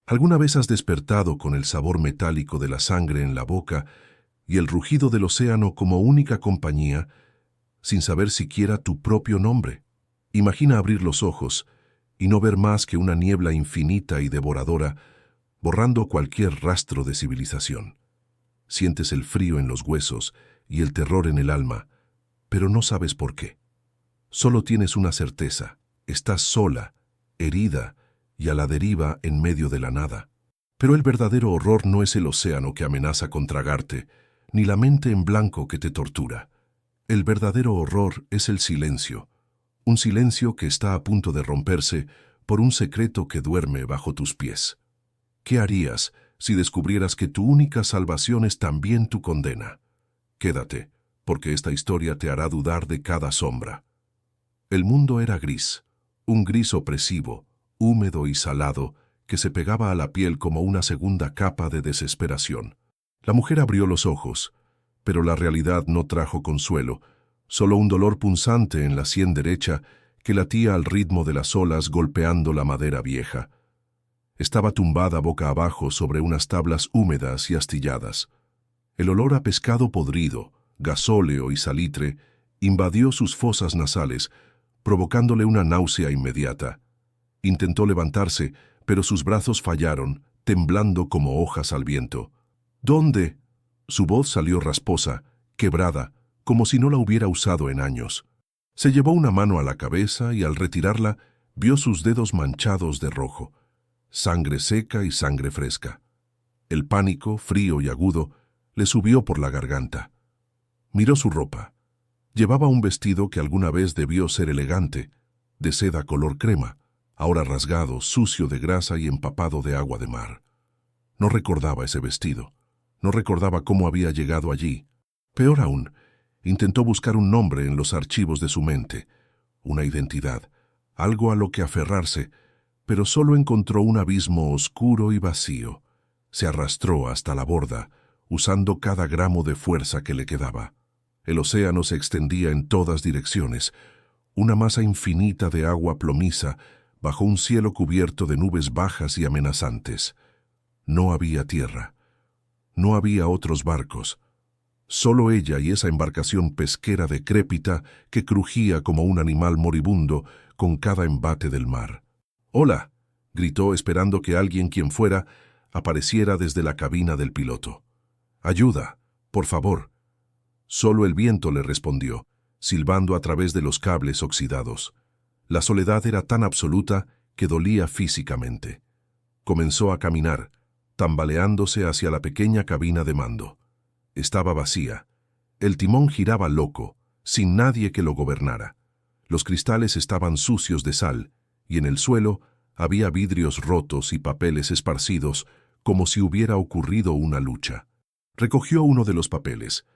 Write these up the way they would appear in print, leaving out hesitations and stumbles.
¿Alguna vez has despertado con el sabor metálico de la sangre en la boca y el rugido del océano como única compañía, sin saber siquiera tu propio nombre? Imagina abrir los ojos y no ver más que una niebla infinita y devoradora, borrando cualquier rastro de civilización. Sientes el frío en los huesos y el terror en el alma, pero no sabes por qué. Solo tienes una certeza: estás sola, herida y a la deriva en medio de la nada. Pero el verdadero horror no es el océano que amenaza con tragarte, ni la mente en blanco que te tortura. El verdadero horror es el silencio, un silencio que está a punto de romperse por un secreto que duerme bajo tus pies. ¿Qué harías si descubrieras que tu única salvación es también tu condena? Quédate, porque esta historia te hará dudar de cada sombra. El mundo era gris, un gris opresivo, húmedo y salado, que se pegaba a la piel como una segunda capa de desesperación. La mujer abrió los ojos, pero la realidad no trajo consuelo, solo un dolor punzante en la sien derecha que latía al ritmo de las olas golpeando la madera vieja. Estaba tumbada boca abajo sobre unas tablas húmedas y astilladas. El olor a pescado podrido, gasóleo y salitre invadió sus fosas nasales, provocándole una náusea inmediata. Intentó levantarse, pero sus brazos fallaron, temblando como hojas al viento. ¿Dónde? Su voz salió rasposa, quebrada, como si no la hubiera usado en años. Se llevó una mano a la cabeza y al retirarla vio sus dedos manchados de rojo. Sangre seca y sangre fresca. El pánico, frío y agudo, le subió por la garganta. Miró su ropa. Llevaba un vestido que alguna vez debió ser elegante, de seda color crema, ahora rasgado, sucio de grasa y empapado de agua de mar. No recordaba ese vestido. No recordaba cómo había llegado allí. Peor aún, intentó buscar un nombre en los archivos de su mente, una identidad, algo a lo que aferrarse, pero solo encontró un abismo oscuro y vacío. Se arrastró hasta la borda, usando cada gramo de fuerza que le quedaba. El océano se extendía en todas direcciones, una masa infinita de agua plomiza bajo un cielo cubierto de nubes bajas y amenazantes. No había tierra. No había otros barcos. Solo ella y esa embarcación pesquera decrépita que crujía como un animal moribundo con cada embate del mar. «¡Hola!», gritó esperando que alguien, quien fuera, apareciera desde la cabina del piloto. «¡Ayuda! ¡Por favor!». Solo el viento le respondió, silbando a través de los cables oxidados. La soledad era tan absoluta que dolía físicamente. Comenzó a caminar, tambaleándose hacia la pequeña cabina de mando. Estaba vacía. El timón giraba loco, sin nadie que lo gobernara. Los cristales estaban sucios de sal, y en el suelo había vidrios rotos y papeles esparcidos, como si hubiera ocurrido una lucha. Recogió uno de los papeles.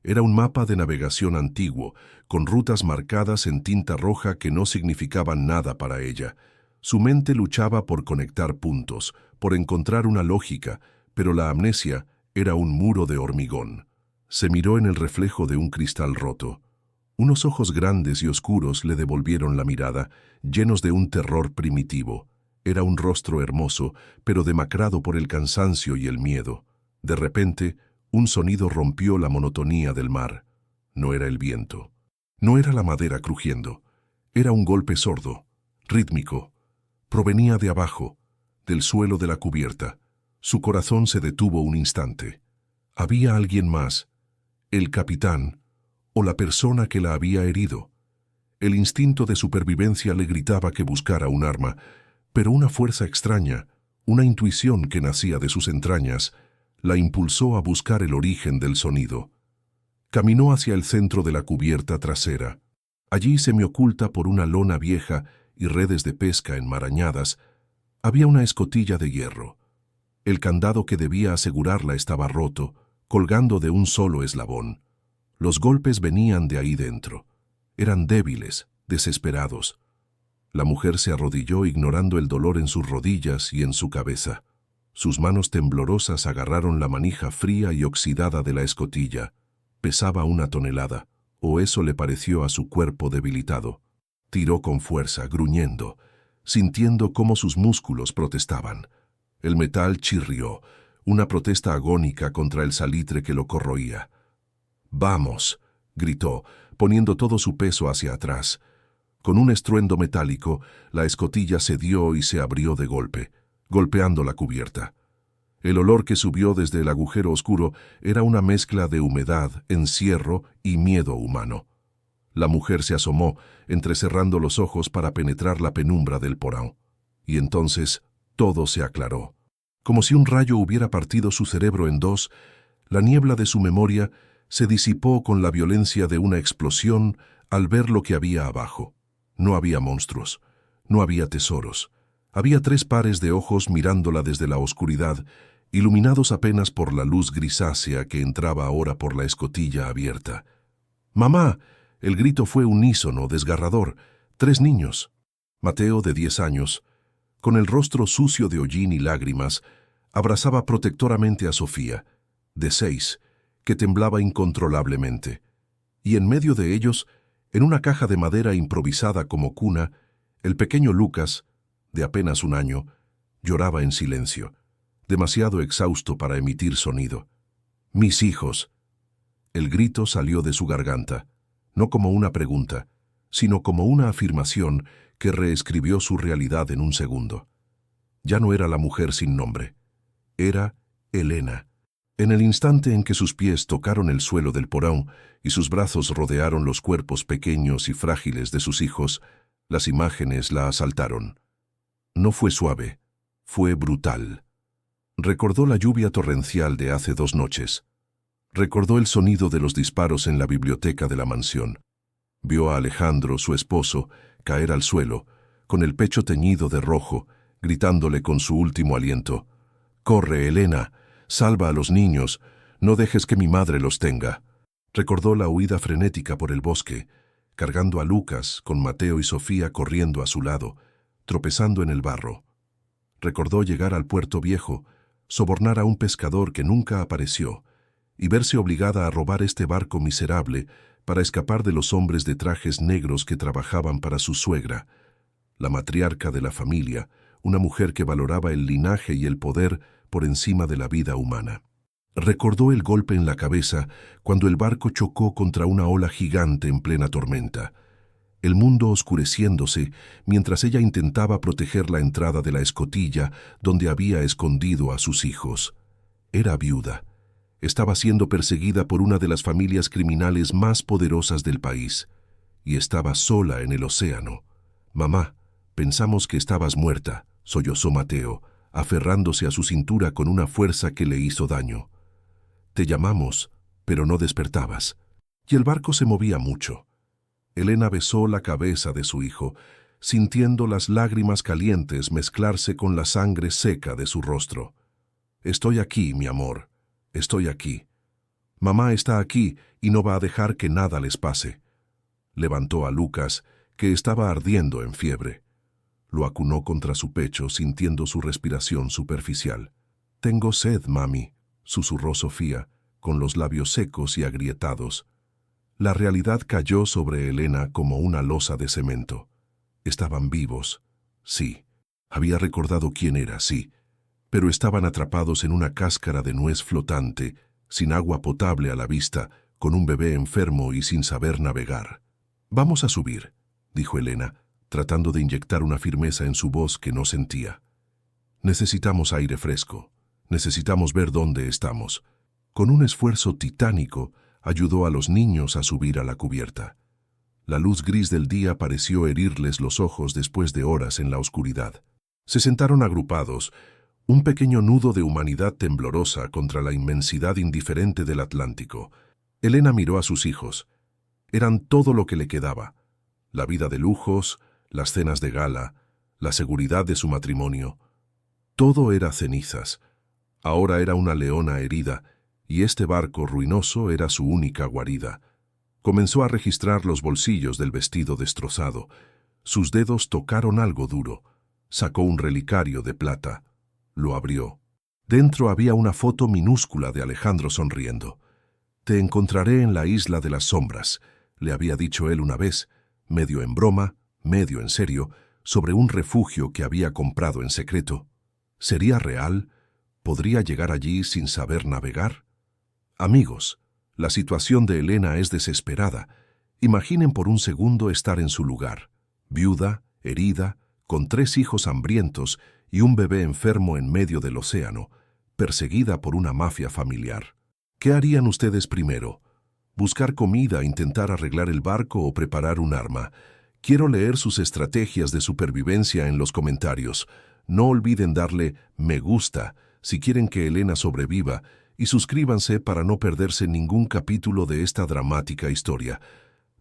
Era un mapa de navegación antiguo, con rutas marcadas en tinta roja que no significaban nada para ella. Su mente luchaba por conectar puntos, por encontrar una lógica, pero la amnesia era un muro de hormigón. Se miró en el reflejo de un cristal roto. Unos ojos grandes y oscuros le devolvieron la mirada, llenos de un terror primitivo. Era un rostro hermoso, pero demacrado por el cansancio y el miedo. De repente, un sonido rompió la monotonía del mar. No era el viento. No era la madera crujiendo. Era un golpe sordo, rítmico. Provenía de abajo, del suelo de la cubierta. Su corazón se detuvo un instante. Había alguien más, el capitán, o la persona que la había herido. El instinto de supervivencia le gritaba que buscara un arma, pero una fuerza extraña, una intuición que nacía de sus entrañas, la impulsó a buscar el origen del sonido. Caminó hacia el centro de la cubierta trasera. Allí, semioculta por una lona vieja y redes de pesca enmarañadas, había una escotilla de hierro. El candado que debía asegurarla estaba roto, colgando de un solo eslabón. Los golpes venían de ahí dentro. Eran débiles, desesperados. La mujer se arrodilló ignorando el dolor en sus rodillas y en su cabeza. Sus manos temblorosas agarraron la manija fría y oxidada de la escotilla. Pesaba 1 tonelada, o eso le pareció a su cuerpo debilitado. Tiró con fuerza, gruñendo, sintiendo cómo sus músculos protestaban. El metal chirrió, una protesta agónica contra el salitre que lo corroía. «¡Vamos!», gritó, poniendo todo su peso hacia atrás. Con un estruendo metálico, la escotilla cedió y se abrió de golpe, golpeando la cubierta. El olor que subió desde el agujero oscuro era una mezcla de humedad, encierro y miedo humano. La mujer se asomó, entrecerrando los ojos para penetrar la penumbra del porão. Y entonces todo se aclaró. Como si un rayo hubiera partido su cerebro en dos, la niebla de su memoria se disipó con la violencia de una explosión al ver lo que había abajo. No había monstruos, no había tesoros. Había 3 pares de ojos mirándola desde la oscuridad, iluminados apenas por la luz grisácea que entraba ahora por la escotilla abierta. «¡Mamá!», el grito fue unísono, desgarrador. 3 niños. Mateo, de 10 años, con el rostro sucio de hollín y lágrimas, abrazaba protectoramente a Sofía, de 6, que temblaba incontrolablemente. Y en medio de ellos, en una caja de madera improvisada como cuna, el pequeño Lucas, de apenas 1 año, lloraba en silencio, demasiado exhausto para emitir sonido. «¡Mis hijos!». El grito salió de su garganta, no como una pregunta, sino como una afirmación que reescribió su realidad en un segundo. Ya no era la mujer sin nombre. Era Elena. En el instante en que sus pies tocaron el suelo del porão y sus brazos rodearon los cuerpos pequeños y frágiles de sus hijos, las imágenes la asaltaron. No fue suave, fue brutal. Recordó la lluvia torrencial de hace 2 noches. Recordó el sonido de los disparos en la biblioteca de la mansión. Vio a Alejandro, su esposo, caer al suelo, con el pecho teñido de rojo, gritándole con su último aliento: «¡Corre, Elena! ¡Salva a los niños! ¡No dejes que mi madre los tenga!». Recordó la huida frenética por el bosque, cargando a Lucas, con Mateo y Sofía corriendo a su lado, tropezando en el barro. Recordó llegar al puerto viejo, sobornar a un pescador que nunca apareció, y verse obligada a robar este barco miserable para escapar de los hombres de trajes negros que trabajaban para su suegra, la matriarca de la familia, una mujer que valoraba el linaje y el poder por encima de la vida humana. Recordó el golpe en la cabeza cuando el barco chocó contra una ola gigante en plena tormenta, el mundo oscureciéndose mientras ella intentaba proteger la entrada de la escotilla donde había escondido a sus hijos. Era viuda. Estaba siendo perseguida por una de las familias criminales más poderosas del país, y estaba sola en el océano. «Mamá, pensamos que estabas muerta», sollozó Mateo, aferrándose a su cintura con una fuerza que le hizo daño. «Te llamamos, pero no despertabas». Y el barco se movía mucho. Elena besó la cabeza de su hijo, sintiendo las lágrimas calientes mezclarse con la sangre seca de su rostro. «Estoy aquí, mi amor. Estoy aquí. Mamá está aquí y no va a dejar que nada les pase». Levantó a Lucas, que estaba ardiendo en fiebre. Lo acunó contra su pecho, sintiendo su respiración superficial. «Tengo sed, mami», susurró Sofía, con los labios secos y agrietados. La realidad cayó sobre Elena como una losa de cemento. Estaban vivos, sí. Había recordado quién era, sí. Pero estaban atrapados en una cáscara de nuez flotante, sin agua potable a la vista, con un bebé enfermo y sin saber navegar. «Vamos a subir», dijo Elena, tratando de inyectar una firmeza en su voz que no sentía. «Necesitamos aire fresco. Necesitamos ver dónde estamos». Con un esfuerzo titánico, ayudó a los niños a subir a la cubierta. La luz gris del día pareció herirles los ojos después de horas en la oscuridad. Se sentaron agrupados, un pequeño nudo de humanidad temblorosa contra la inmensidad indiferente del Atlántico. Elena miró a sus hijos. Eran todo lo que le quedaba. La vida de lujos, las cenas de gala, la seguridad de su matrimonio. Todo era cenizas. Ahora era una leona herida, y este barco ruinoso era su única guarida. Comenzó a registrar los bolsillos del vestido destrozado. Sus dedos tocaron algo duro. Sacó un relicario de plata. Lo abrió. Dentro había una foto minúscula de Alejandro sonriendo. «Te encontraré en la isla de las sombras», le había dicho él una vez, medio en broma, medio en serio, sobre un refugio que había comprado en secreto. ¿Sería real? ¿Podría llegar allí sin saber navegar? Amigos, la situación de Elena es desesperada. Imaginen por un segundo estar en su lugar, viuda, herida, con 3 hijos hambrientos y un bebé enfermo en medio del océano, perseguida por una mafia familiar. ¿Qué harían ustedes primero? ¿Buscar comida, intentar arreglar el barco o preparar un arma? Quiero leer sus estrategias de supervivencia en los comentarios. No olviden darle me gusta si quieren que Elena sobreviva y suscríbanse para no perderse ningún capítulo de esta dramática historia.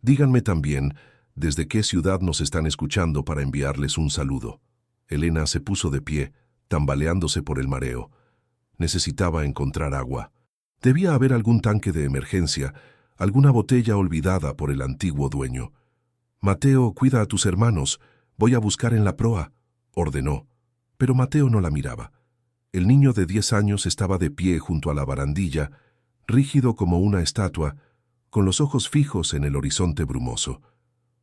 Díganme también desde qué ciudad nos están escuchando para enviarles un saludo. Elena se puso de pie, tambaleándose por el mareo. Necesitaba encontrar agua. Debía haber algún tanque de emergencia, alguna botella olvidada por el antiguo dueño. Mateo, cuida a tus hermanos. Voy a buscar en la proa, ordenó. Pero Mateo no la miraba. El niño de 10 años estaba de pie junto a la barandilla, rígido como una estatua, con los ojos fijos en el horizonte brumoso.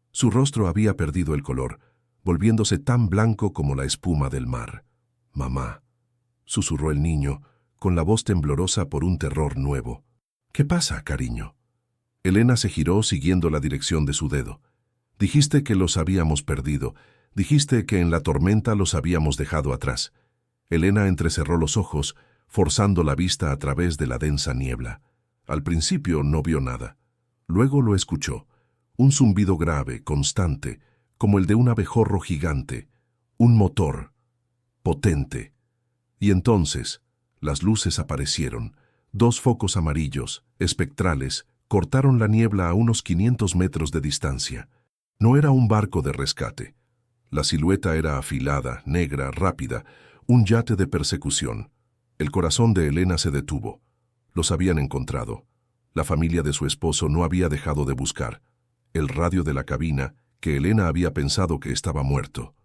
Su rostro había perdido el color, volviéndose tan blanco como la espuma del mar. «Mamá», susurró el niño, con la voz temblorosa por un terror nuevo. «¿Qué pasa, cariño?» Elena se giró siguiendo la dirección de su dedo. «Dijiste que los habíamos perdido. Dijiste que en la tormenta los habíamos dejado atrás». Elena entrecerró los ojos, forzando la vista a través de la densa niebla. Al principio no vio nada. Luego lo escuchó. Un zumbido grave, constante, como el de un abejorro gigante. Un motor. Potente. Y entonces, las luces aparecieron. 2 focos amarillos, espectrales, cortaron la niebla a unos 500 metros de distancia. No era un barco de rescate. La silueta era afilada, negra, rápida, un yate de persecución. El corazón de Elena se detuvo. Los habían encontrado. La familia de su esposo no había dejado de buscar. El radio de la cabina, que Elena había pensado que estaba muerto.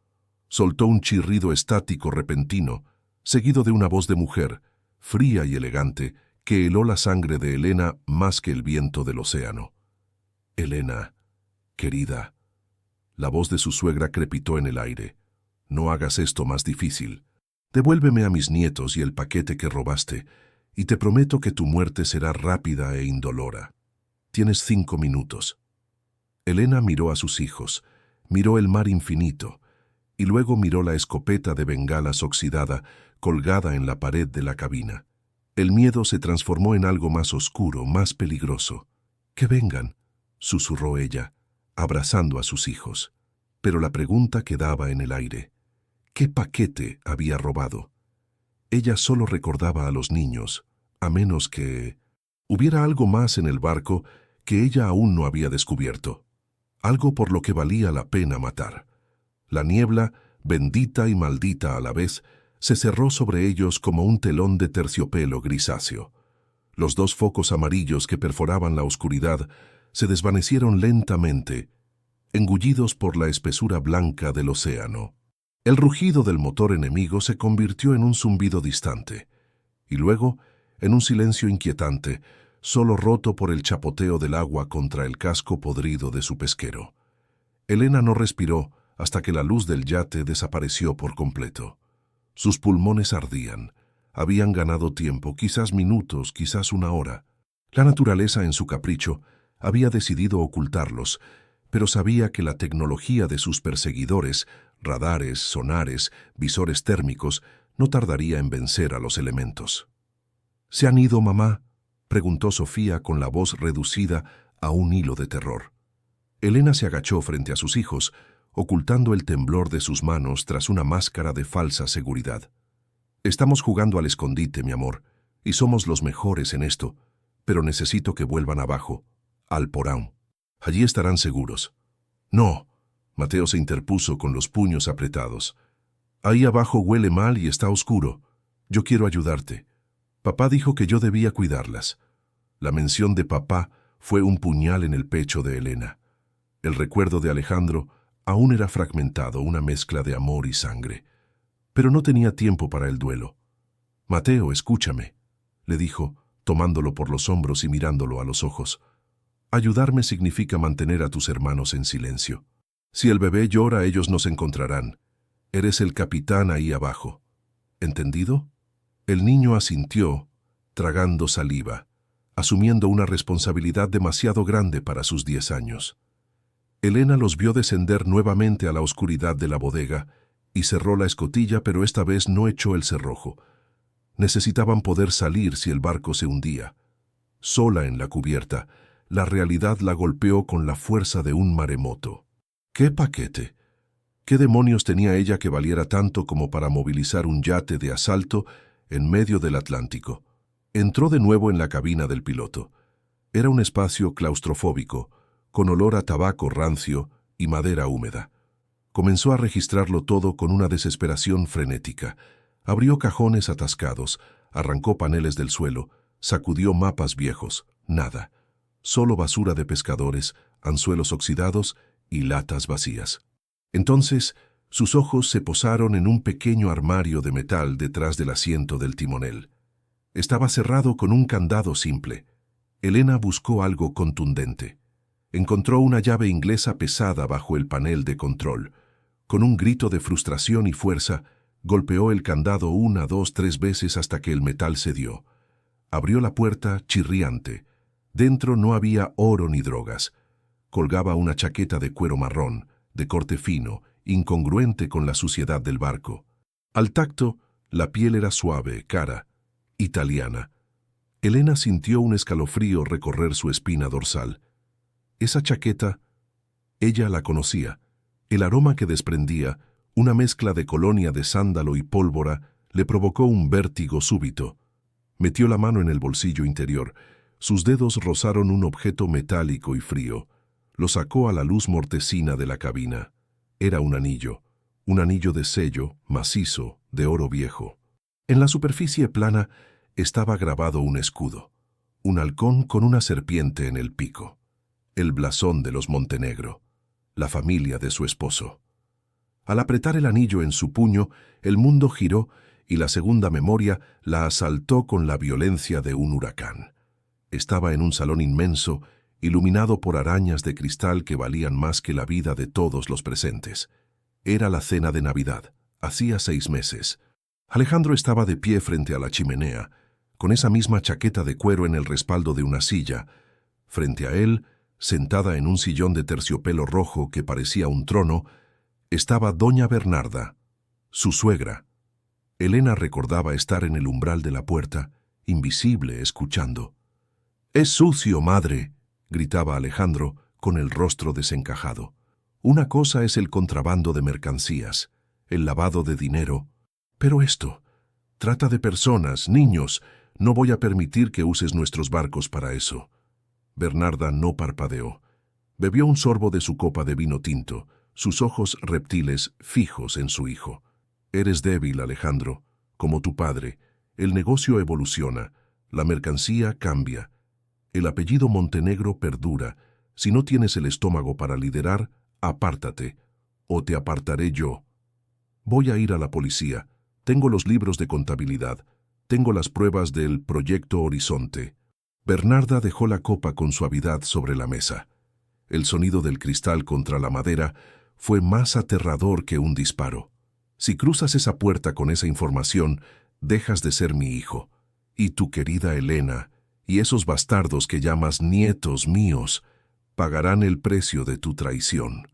Soltó un chirrido estático repentino, seguido de una voz de mujer, fría y elegante, que heló la sangre de Elena más que el viento del océano. «Elena, querida». La voz de su suegra crepitó en el aire. «No hagas esto más difícil. Devuélveme a mis nietos y el paquete que robaste, y te prometo que tu muerte será rápida e indolora. Tienes 5 minutos». Elena miró a sus hijos, miró el mar infinito, y luego miró la escopeta de bengalas oxidada colgada en la pared de la cabina. El miedo se transformó en algo más oscuro, más peligroso. «Que vengan», susurró ella, abrazando a sus hijos. Pero la pregunta quedaba en el aire. ¿Qué paquete había robado? Ella solo recordaba a los niños, a menos que hubiera algo más en el barco que ella aún no había descubierto. Algo por lo que valía la pena matar. La niebla, bendita y maldita a la vez, se cerró sobre ellos como un telón de terciopelo grisáceo. Los 2 focos amarillos que perforaban la oscuridad se desvanecieron lentamente, engullidos por la espesura blanca del océano. El rugido del motor enemigo se convirtió en un zumbido distante, y luego en un silencio inquietante, solo roto por el chapoteo del agua contra el casco podrido de su pesquero. Elena no respiró hasta que la luz del yate desapareció por completo. Sus pulmones ardían. Habían ganado tiempo, quizás minutos, quizás una hora. La naturaleza, en su capricho, había decidido ocultarlos, pero sabía que la tecnología de sus perseguidores, radares, sonares, visores térmicos, no tardaría en vencer a los elementos. «¿Se han ido, mamá?», preguntó Sofía con la voz reducida a un hilo de terror. Elena se agachó frente a sus hijos, ocultando el temblor de sus manos tras una máscara de falsa seguridad. «Estamos jugando al escondite, mi amor, y somos los mejores en esto, pero necesito que vuelvan abajo, al porão. Allí estarán seguros». «No», Mateo se interpuso con los puños apretados. «Ahí abajo huele mal y está oscuro. Yo quiero ayudarte. Papá dijo que yo debía cuidarlas». La mención de papá fue un puñal en el pecho de Elena. El recuerdo de Alejandro aún era fragmentado, una mezcla de amor y sangre. Pero no tenía tiempo para el duelo. «Mateo, escúchame», le dijo, tomándolo por los hombros y mirándolo a los ojos. «Ayudarme significa mantener a tus hermanos en silencio. Si el bebé llora, ellos nos encontrarán. Eres el capitán ahí abajo». ¿Entendido? El niño asintió, tragando saliva, asumiendo una responsabilidad demasiado grande para sus 10 años. Elena los vio descender nuevamente a la oscuridad de la bodega y cerró la escotilla, pero esta vez no echó el cerrojo. Necesitaban poder salir si el barco se hundía. Sola en la cubierta, la realidad la golpeó con la fuerza de un maremoto. ¿Qué paquete? ¿Qué demonios tenía ella que valiera tanto como para movilizar un yate de asalto en medio del Atlántico? Entró de nuevo en la cabina del piloto. Era un espacio claustrofóbico, con olor a tabaco rancio y madera húmeda. Comenzó a registrarlo todo con una desesperación frenética. Abrió cajones atascados, arrancó paneles del suelo, sacudió mapas viejos. Nada. Solo basura de pescadores, anzuelos oxidados y latas vacías. Entonces, sus ojos se posaron en un pequeño armario de metal detrás del asiento del timonel. Estaba cerrado con un candado simple. Elena buscó algo contundente. Encontró una llave inglesa pesada bajo el panel de control. Con un grito de frustración y fuerza, golpeó el candado 1, 2, 3 veces hasta que el metal cedió. Abrió la puerta chirriante. Dentro no había oro ni drogas. Colgaba una chaqueta de cuero marrón, de corte fino, incongruente con la suciedad del barco. Al tacto, la piel era suave, cara, italiana. Elena sintió un escalofrío recorrer su espina dorsal. Esa chaqueta, ella la conocía. El aroma que desprendía, una mezcla de colonia de sándalo y pólvora, le provocó un vértigo súbito. Metió la mano en el bolsillo interior. Sus dedos rozaron un objeto metálico y frío. Lo sacó a la luz mortecina de la cabina. Era un anillo de sello, macizo, de oro viejo. En la superficie plana estaba grabado un escudo, un halcón con una serpiente en el pico, el blasón de los Montenegro, la familia de su esposo. Al apretar el anillo en su puño, el mundo giró y la segunda memoria la asaltó con la violencia de un huracán. Estaba en un salón inmenso, iluminado por arañas de cristal que valían más que la vida de todos los presentes. Era la cena de Navidad, hacía 6 meses. Alejandro estaba de pie frente a la chimenea, con esa misma chaqueta de cuero en el respaldo de una silla. Frente a él, sentada en un sillón de terciopelo rojo que parecía un trono, estaba doña Bernarda, su suegra. Elena recordaba estar en el umbral de la puerta, invisible, escuchando. «¡Es sucio, madre!», gritaba Alejandro, con el rostro desencajado. Una cosa es el contrabando de mercancías, el lavado de dinero, pero esto trata de personas, niños. No voy a permitir que uses nuestros barcos para eso. Bernarda no parpadeó. Bebió un sorbo de su copa de vino tinto, sus ojos reptiles fijos en su hijo. Eres débil, Alejandro, como tu padre. El negocio evoluciona, la mercancía cambia. El apellido Montenegro perdura. Si no tienes el estómago para liderar, apártate, o te apartaré yo. Voy a ir a la policía. Tengo los libros de contabilidad. Tengo las pruebas del Proyecto Horizonte. Bernarda dejó la copa con suavidad sobre la mesa. El sonido del cristal contra la madera fue más aterrador que un disparo. Si cruzas esa puerta con esa información, dejas de ser mi hijo. Y tu querida Elena, y esos bastardos que llamas nietos míos, pagarán el precio de tu traición.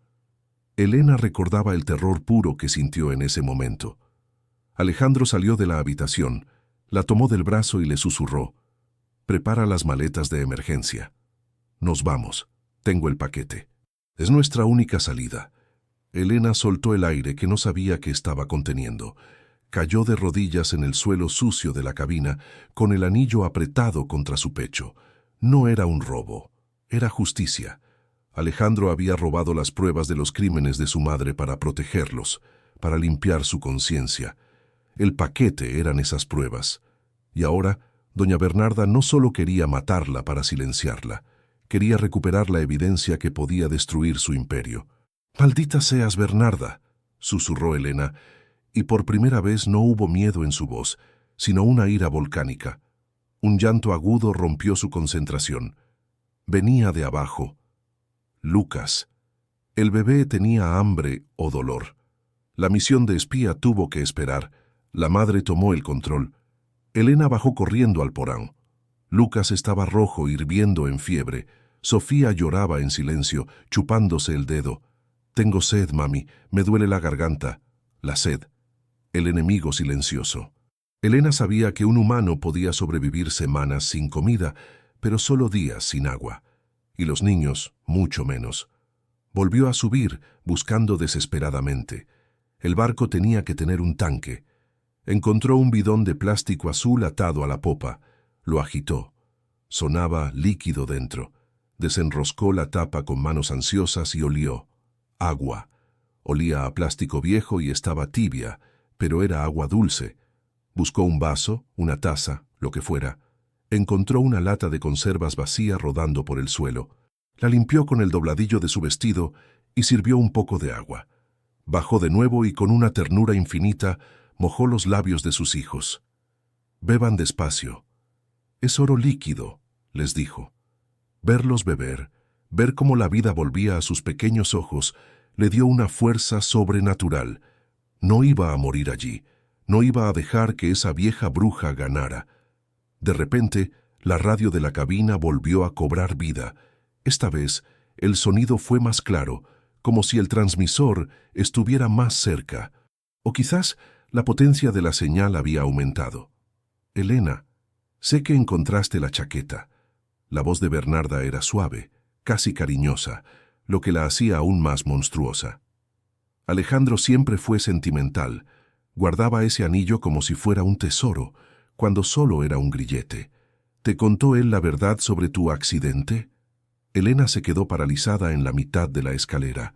Elena recordaba el terror puro que sintió en ese momento. Alejandro salió de la habitación, la tomó del brazo y le susurró: «Prepara las maletas de emergencia. Nos vamos. Tengo el paquete. Es nuestra única salida». Elena soltó el aire que no sabía que estaba conteniendo. Cayó de rodillas en el suelo sucio de la cabina, con el anillo apretado contra su pecho. No era un robo, era justicia. Alejandro había robado las pruebas de los crímenes de su madre para protegerlos, para limpiar su conciencia. El paquete eran esas pruebas. Y ahora, doña Bernarda no solo quería matarla para silenciarla, quería recuperar la evidencia que podía destruir su imperio. «Maldita seas, Bernarda», susurró Elena, y por primera vez no hubo miedo en su voz, sino una ira volcánica. Un llanto agudo rompió su concentración. Venía de abajo. Lucas. El bebé tenía hambre o dolor. La misión de espía tuvo que esperar. La madre tomó el control. Elena bajó corriendo al porão. Lucas estaba rojo, hirviendo en fiebre. Sofía lloraba en silencio, chupándose el dedo. «Tengo sed, mami, me duele la garganta». La sed. El enemigo silencioso. Elena sabía que un humano podía sobrevivir semanas sin comida, pero solo días sin agua. Y los niños, mucho menos. Volvió a subir, buscando desesperadamente. El barco tenía que tener un tanque. Encontró un bidón de plástico azul atado a la popa. Lo agitó. Sonaba líquido dentro. Desenroscó la tapa con manos ansiosas y olió. Agua. Olía a plástico viejo y estaba tibia, pero era agua dulce. Buscó un vaso, una taza, lo que fuera. Encontró una lata de conservas vacía rodando por el suelo. La limpió con el dobladillo de su vestido y sirvió un poco de agua. Bajó de nuevo y con una ternura infinita mojó los labios de sus hijos. «Beban despacio. Es oro líquido», les dijo. Verlos beber, ver cómo la vida volvía a sus pequeños ojos, le dio una fuerza sobrenatural. No iba a morir allí. No iba a dejar que esa vieja bruja ganara. De repente, la radio de la cabina volvió a cobrar vida. Esta vez, el sonido fue más claro, como si el transmisor estuviera más cerca. O quizás la potencia de la señal había aumentado. «Elena, sé que encontraste la chaqueta». La voz de Bernarda era suave, casi cariñosa, lo que la hacía aún más monstruosa. Alejandro siempre fue sentimental. Guardaba ese anillo como si fuera un tesoro, cuando solo era un grillete. ¿Te contó él la verdad sobre tu accidente? Elena se quedó paralizada en la mitad de la escalera.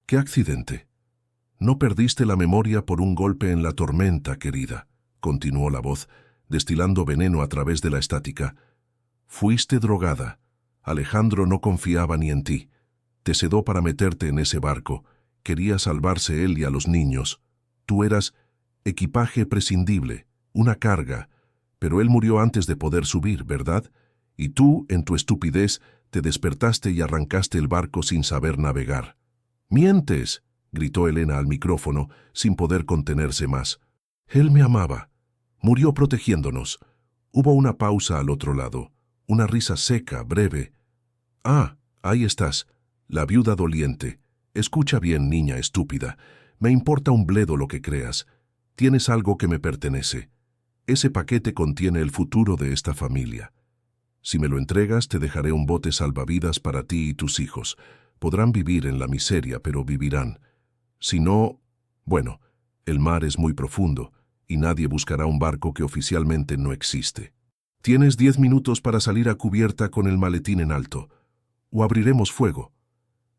¿Qué accidente? No perdiste la memoria por un golpe en la tormenta, querida, continuó la voz, destilando veneno a través de la estática. Fuiste drogada. Alejandro no confiaba ni en ti. Te sedó para meterte en ese barco. Quería salvarse él y a los niños. Tú eras equipaje prescindible, una carga, pero él murió antes de poder subir, ¿verdad? Y tú, en tu estupidez, te despertaste y arrancaste el barco sin saber navegar. ¡Mientes!, gritó Elena al micrófono, sin poder contenerse más. Él me amaba. Murió protegiéndonos. Hubo una pausa al otro lado, una risa seca, breve. Ah, ahí estás, la viuda doliente. Escucha bien, niña estúpida. Me importa un bledo lo que creas. Tienes algo que me pertenece. Ese paquete contiene el futuro de esta familia. Si me lo entregas, te dejaré un bote salvavidas para ti y tus hijos. Podrán vivir en la miseria, pero vivirán. Si no, bueno, el mar es muy profundo y nadie buscará un barco que oficialmente no existe. Tienes 10 minutos para salir a cubierta con el maletín en alto, o abriremos fuego.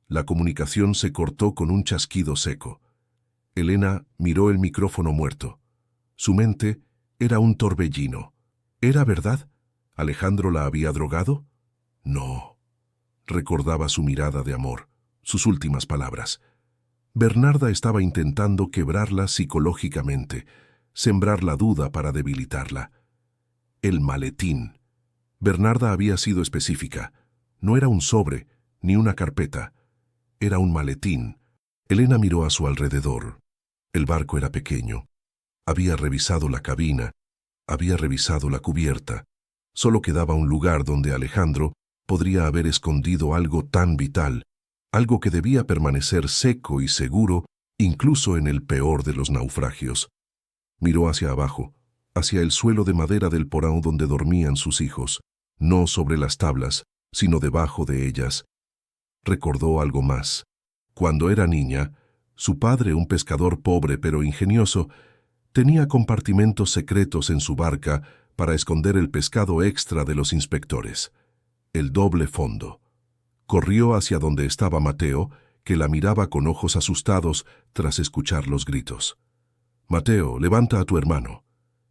La comunicación se cortó con un chasquido seco. Elena miró el micrófono muerto. Su mente era un torbellino. ¿Era verdad? ¿Alejandro la había drogado? No. Recordaba su mirada de amor, sus últimas palabras. Bernarda estaba intentando quebrarla psicológicamente, sembrar la duda para debilitarla. El maletín. Bernarda había sido específica. No era un sobre, ni una carpeta. Era un maletín. Elena miró a su alrededor. El barco era pequeño. Había revisado la cabina, había revisado la cubierta. Solo quedaba un lugar donde Alejandro podría haber escondido algo tan vital, algo que debía permanecer seco y seguro incluso en el peor de los naufragios. Miró hacia abajo, hacia el suelo de madera del porão donde dormían sus hijos, no sobre las tablas, sino debajo de ellas. Recordó algo más. Cuando era niña, su padre, un pescador pobre pero ingenioso, tenía compartimentos secretos en su barca para esconder el pescado extra de los inspectores. El doble fondo. Corrió hacia donde estaba Mateo, que la miraba con ojos asustados tras escuchar los gritos. «Mateo, levanta a tu hermano.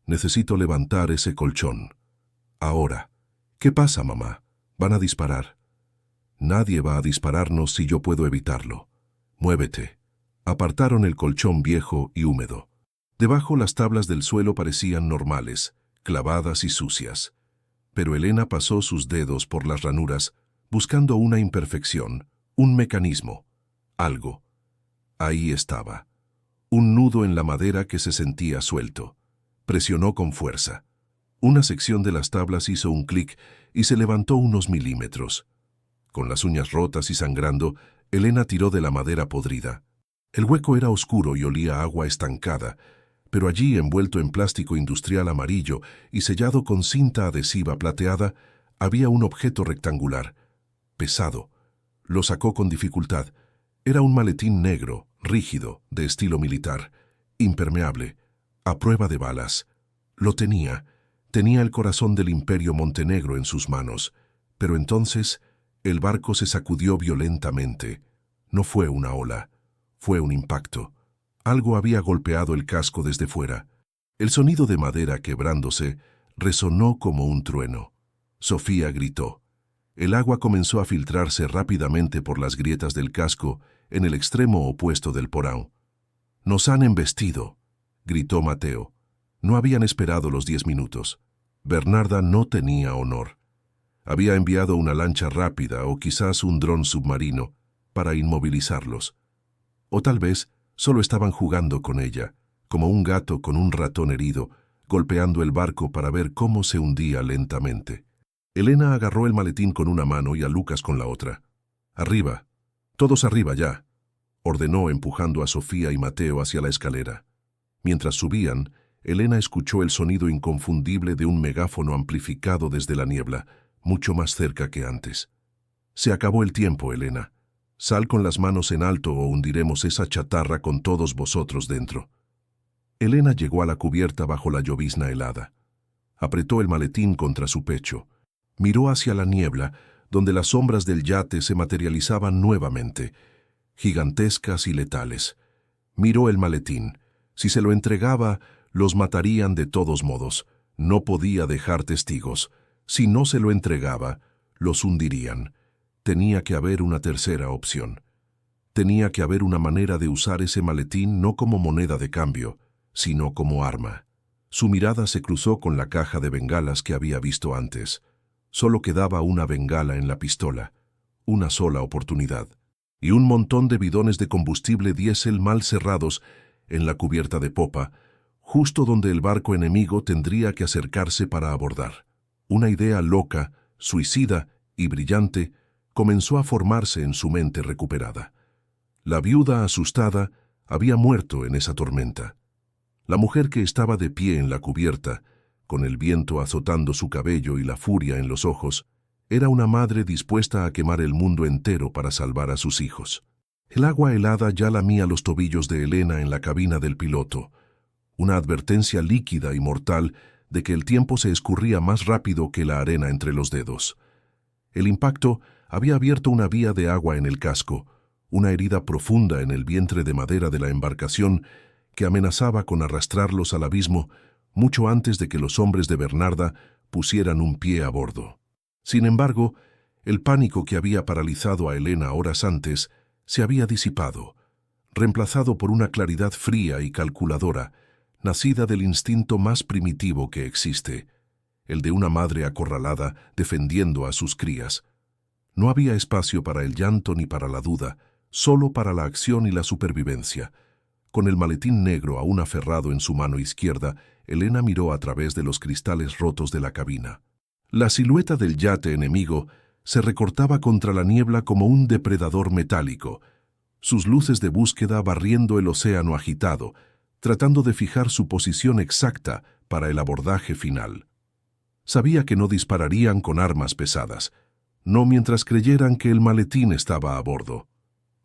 Necesito levantar ese colchón. Ahora». «¿Qué pasa, mamá? Van a disparar». «Nadie va a dispararnos si yo puedo evitarlo. Muévete». Apartaron el colchón viejo y húmedo. Debajo las tablas del suelo parecían normales, clavadas y sucias. Pero Elena pasó sus dedos por las ranuras, buscando una imperfección, un mecanismo, algo. Ahí estaba. Un nudo en la madera que se sentía suelto. Presionó con fuerza. Una sección de las tablas hizo un clic y se levantó unos milímetros. Con las uñas rotas y sangrando, Elena tiró de la madera podrida. El hueco era oscuro y olía a agua estancada, pero allí, envuelto en plástico industrial amarillo y sellado con cinta adhesiva plateada, había un objeto rectangular, pesado. Lo sacó con dificultad. Era un maletín negro, rígido, de estilo militar, impermeable, a prueba de balas. Lo tenía. Tenía el corazón del Imperio Montenegro en sus manos. Pero entonces, el barco se sacudió violentamente. No fue una ola, fue un impacto. Algo había golpeado el casco desde fuera. El sonido de madera quebrándose resonó como un trueno. Sofía gritó. El agua comenzó a filtrarse rápidamente por las grietas del casco en el extremo opuesto del porão. «Nos han embestido», gritó Mateo. No habían esperado los 10 minutos. Bernarda no tenía honor. Había enviado una lancha rápida o quizás un dron submarino para inmovilizarlos. O tal vez solo estaban jugando con ella, como un gato con un ratón herido, golpeando el barco para ver cómo se hundía lentamente. Elena agarró el maletín con una mano y a Lucas con la otra. «Arriba, todos arriba ya», ordenó empujando a Sofía y Mateo hacia la escalera. Mientras subían, Elena escuchó el sonido inconfundible de un megáfono amplificado desde la niebla, mucho más cerca que antes. «Se acabó el tiempo, Elena. Sal con las manos en alto o hundiremos esa chatarra con todos vosotros dentro». Elena llegó a la cubierta bajo la llovizna helada. Apretó el maletín contra su pecho. Miró hacia la niebla, donde las sombras del yate se materializaban nuevamente, gigantescas y letales. Miró el maletín. Si se lo entregaba, los matarían de todos modos. No podía dejar testigos. Si no se lo entregaba, los hundirían. Tenía que haber una tercera opción. Tenía que haber una manera de usar ese maletín no como moneda de cambio, sino como arma. Su mirada se cruzó con la caja de bengalas que había visto antes. Solo quedaba una bengala en la pistola, una sola oportunidad, y un montón de bidones de combustible diésel mal cerrados en la cubierta de popa, justo donde el barco enemigo tendría que acercarse para abordar. Una idea loca, suicida y brillante comenzó a formarse en su mente recuperada. La viuda asustada había muerto en esa tormenta. La mujer que estaba de pie en la cubierta, con el viento azotando su cabello y la furia en los ojos, era una madre dispuesta a quemar el mundo entero para salvar a sus hijos. El agua helada ya lamía los tobillos de Elena en la cabina del piloto, una advertencia líquida y mortal de que el tiempo se escurría más rápido que la arena entre los dedos. El impacto había abierto una vía de agua en el casco, una herida profunda en el vientre de madera de la embarcación que amenazaba con arrastrarlos al abismo mucho antes de que los hombres de Bernarda pusieran un pie a bordo. Sin embargo, el pánico que había paralizado a Elena horas antes se había disipado, reemplazado por una claridad fría y calculadora, nacida del instinto más primitivo que existe, el de una madre acorralada defendiendo a sus crías. No había espacio para el llanto ni para la duda, solo para la acción y la supervivencia. Con el maletín negro aún aferrado en su mano izquierda, Elena miró a través de los cristales rotos de la cabina. La silueta del yate enemigo se recortaba contra la niebla como un depredador metálico, sus luces de búsqueda barriendo el océano agitado, tratando de fijar su posición exacta para el abordaje final. Sabía que no dispararían con armas pesadas, no mientras creyeran que el maletín estaba a bordo.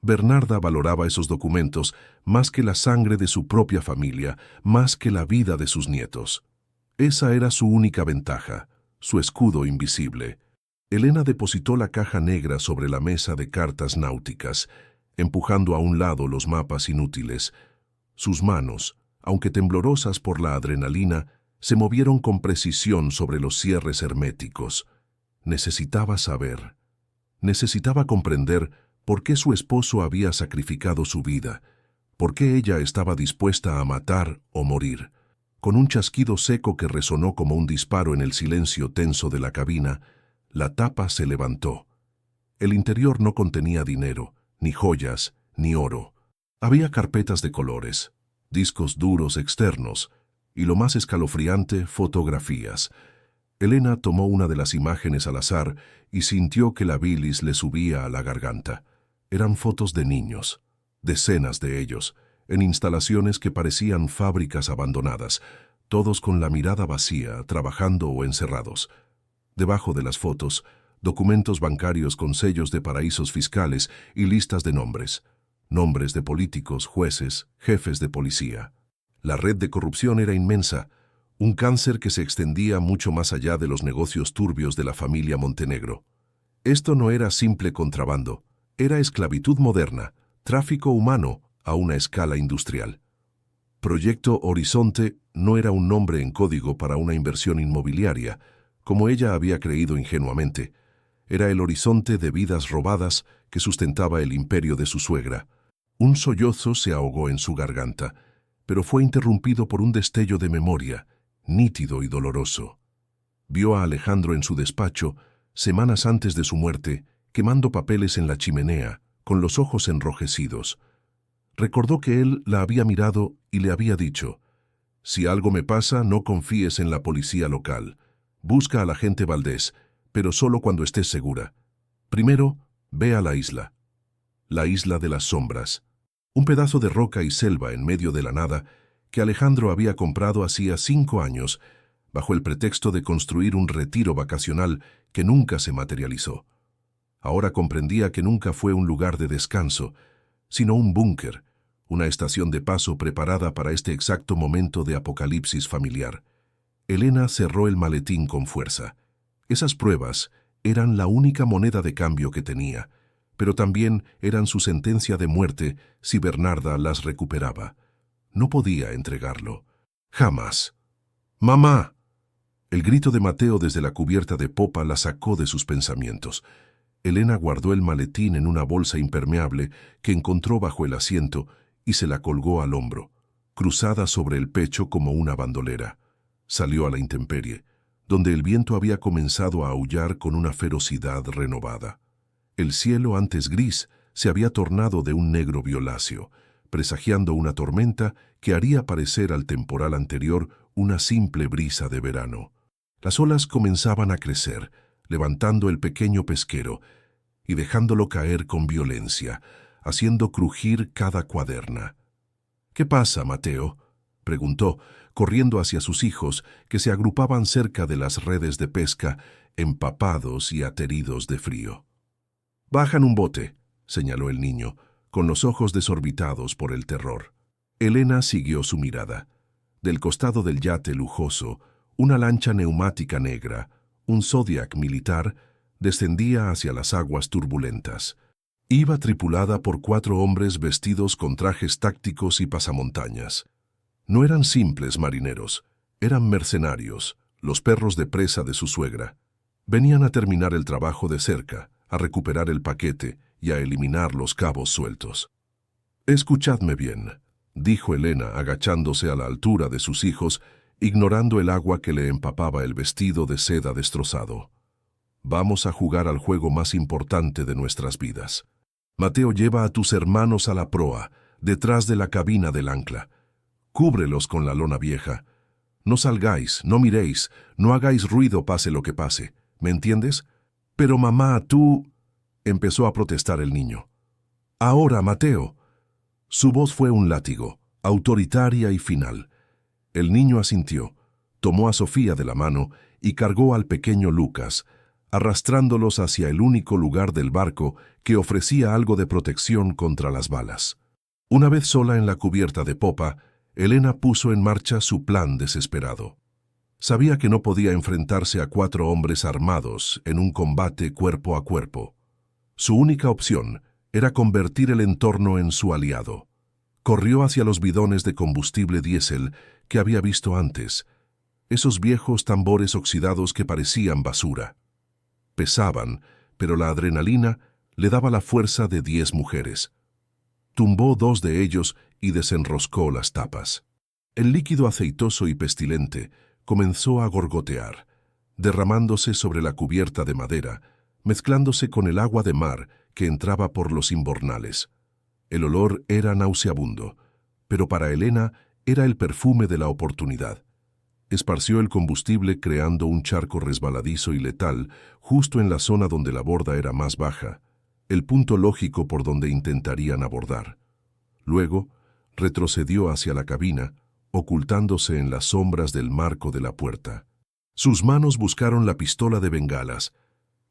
Bernarda valoraba esos documentos más que la sangre de su propia familia, más que la vida de sus nietos. Esa era su única ventaja, su escudo invisible. Elena depositó la caja negra sobre la mesa de cartas náuticas, empujando a un lado los mapas inútiles. Sus manos, aunque temblorosas por la adrenalina, se movieron con precisión sobre los cierres herméticos. Necesitaba saber. Necesitaba comprender por qué su esposo había sacrificado su vida, por qué ella estaba dispuesta a matar o morir. Con un chasquido seco que resonó como un disparo en el silencio tenso de la cabina, la tapa se levantó. El interior no contenía dinero, ni joyas, ni oro. Había carpetas de colores, discos duros externos, Y lo más escalofriante, fotografías. Elena tomó una de las imágenes al azar y sintió que la bilis le subía a la garganta. Eran fotos de niños, decenas de ellos, en instalaciones que parecían fábricas abandonadas, todos con la mirada vacía, trabajando o encerrados. Debajo de las fotos, documentos bancarios con sellos de paraísos fiscales y listas de nombres. Nombres de políticos, jueces, jefes de policía. La red de corrupción era inmensa, un cáncer que se extendía mucho más allá de los negocios turbios de la familia Montenegro. Esto no era simple contrabando, era esclavitud moderna, tráfico humano a una escala industrial. Proyecto Horizonte no era un nombre en código para una inversión inmobiliaria, como ella había creído ingenuamente. Era el horizonte de vidas robadas que sustentaba el imperio de su suegra. Un sollozo se ahogó en su garganta, pero fue interrumpido por un destello de memoria, nítido y doloroso. Vio a Alejandro en su despacho, semanas antes de su muerte, quemando papeles en la chimenea, con los ojos enrojecidos. Recordó que él la había mirado y le había dicho: «Si algo me pasa, no confíes en la policía local. Busca al agente Valdés, pero solo cuando estés segura. Primero, ve a la isla de las sombras, un pedazo de roca y selva en medio de la nada que Alejandro había comprado hacía 5 años, bajo el pretexto de construir un retiro vacacional que nunca se materializó. Ahora comprendía que nunca fue un lugar de descanso, sino un búnker, una estación de paso preparada para este exacto momento de apocalipsis familiar. Elena cerró el maletín con fuerza. Esas pruebas eran la única moneda de cambio que tenía, pero también eran su sentencia de muerte si Bernarda las recuperaba. No podía entregarlo. Jamás. ¡Mamá! El grito de Mateo desde la cubierta de popa la sacó de sus pensamientos. Elena guardó el maletín en una bolsa impermeable que encontró bajo el asiento y se la colgó al hombro, cruzada sobre el pecho como una bandolera. Salió a la intemperie, donde el viento había comenzado a aullar con una ferocidad renovada. El cielo, antes gris, se había tornado de un negro violáceo, presagiando una tormenta que haría parecer al temporal anterior una simple brisa de verano. Las olas comenzaban a crecer, levantando el pequeño pesquero y dejándolo caer con violencia, haciendo crujir cada cuaderna. «¿Qué pasa, Mateo?», preguntó, corriendo hacia sus hijos, que se agrupaban cerca de las redes de pesca, empapados y ateridos de frío. «Bajan un bote», señaló el niño, con los ojos desorbitados por el terror. Elena siguió su mirada. Del costado del yate lujoso, una lancha neumática negra, un Zodiac militar, descendía hacia las aguas turbulentas. Iba tripulada por 4 hombres vestidos con trajes tácticos y pasamontañas. No eran simples marineros, eran mercenarios, los perros de presa de su suegra. Venían a terminar el trabajo de cerca, a recuperar el paquete y a eliminar los cabos sueltos. «Escuchadme bien», dijo Elena, agachándose a la altura de sus hijos, ignorando el agua que le empapaba el vestido de seda destrozado. «Vamos a jugar al juego más importante de nuestras vidas. Mateo, lleva a tus hermanos a la proa, detrás de la cabina del ancla. Cúbrelos con la lona vieja. No salgáis, no miréis, no hagáis ruido pase lo que pase. ¿Me entiendes? Pero mamá, tú...», empezó a protestar el niño. «Ahora, Mateo». Su voz fue un látigo, autoritaria y final. El niño asintió, tomó a Sofía de la mano y cargó al pequeño Lucas, arrastrándolos hacia el único lugar del barco que ofrecía algo de protección contra las balas. Una vez sola en la cubierta de popa, Elena puso en marcha su plan desesperado. Sabía que no podía enfrentarse a 4 hombres armados en un combate cuerpo a cuerpo. Su única opción era convertir el entorno en su aliado. Corrió hacia los bidones de combustible diésel que había visto antes, esos viejos tambores oxidados que parecían basura. Pesaban, pero la adrenalina le daba la fuerza de 10 mujeres. Tumbó 2 de ellos y desenroscó las tapas. El líquido aceitoso y pestilente comenzó a gorgotear, derramándose sobre la cubierta de madera, mezclándose con el agua de mar que entraba por los imbornales. El olor era nauseabundo, pero para Elena era el perfume de la oportunidad. Esparció el combustible creando un charco resbaladizo y letal justo en la zona donde la borda era más baja, el punto lógico por donde intentarían abordar. Luego, retrocedió hacia la cabina, ocultándose en las sombras del marco de la puerta. Sus manos buscaron la pistola de bengalas.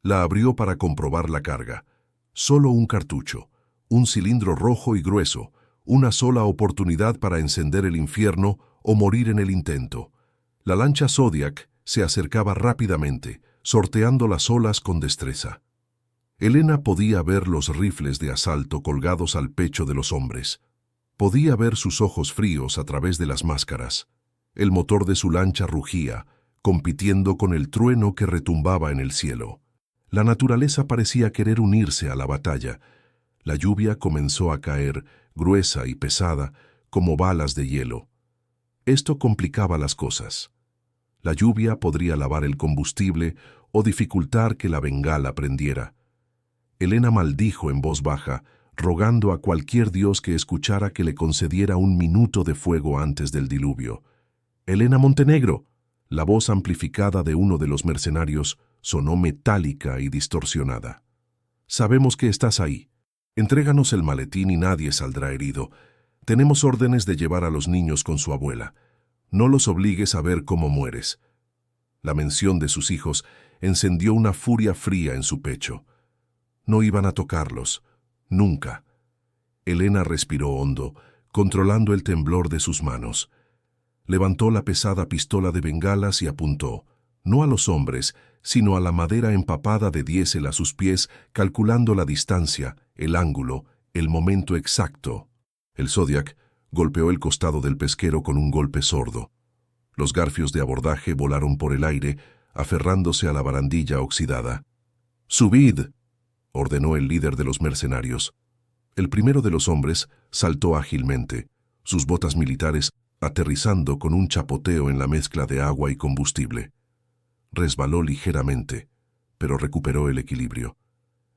La abrió para comprobar la carga. Solo un cartucho, un cilindro rojo y grueso, una sola oportunidad para encender el infierno o morir en el intento. La lancha Zodiac se acercaba rápidamente, sorteando las olas con destreza. Elena podía ver los rifles de asalto colgados al pecho de los hombres. Podía ver sus ojos fríos a través de las máscaras. El motor de su lancha rugía, compitiendo con el trueno que retumbaba en el cielo. La naturaleza parecía querer unirse a la batalla. La lluvia comenzó a caer, gruesa y pesada, como balas de hielo. Esto complicaba las cosas. La lluvia podría lavar el combustible o dificultar que la bengala prendiera. Elena maldijo en voz baja, rogando a cualquier dios que escuchara que le concediera un minuto de fuego antes del diluvio. «Elena Montenegro», la voz amplificada de uno de los mercenarios sonó metálica y distorsionada. «Sabemos que estás ahí. Entréganos el maletín y nadie saldrá herido. Tenemos órdenes de llevar a los niños con su abuela. No los obligues a ver cómo mueres». La mención de sus hijos encendió una furia fría en su pecho. No iban a tocarlos. Nunca. Elena respiró hondo, controlando el temblor de sus manos. Levantó la pesada pistola de bengalas y apuntó, no a los hombres, sino a la madera empapada de diésel a sus pies, calculando la distancia, el ángulo, el momento exacto. El Zodiac golpeó el costado del pesquero con un golpe sordo. Los garfios de abordaje volaron por el aire, aferrándose a la barandilla oxidada. «¡Subid!», ordenó el líder de los mercenarios. El primero de los hombres saltó ágilmente, sus botas militares aterrizando con un chapoteo en la mezcla de agua y combustible. Resbaló ligeramente, pero recuperó el equilibrio.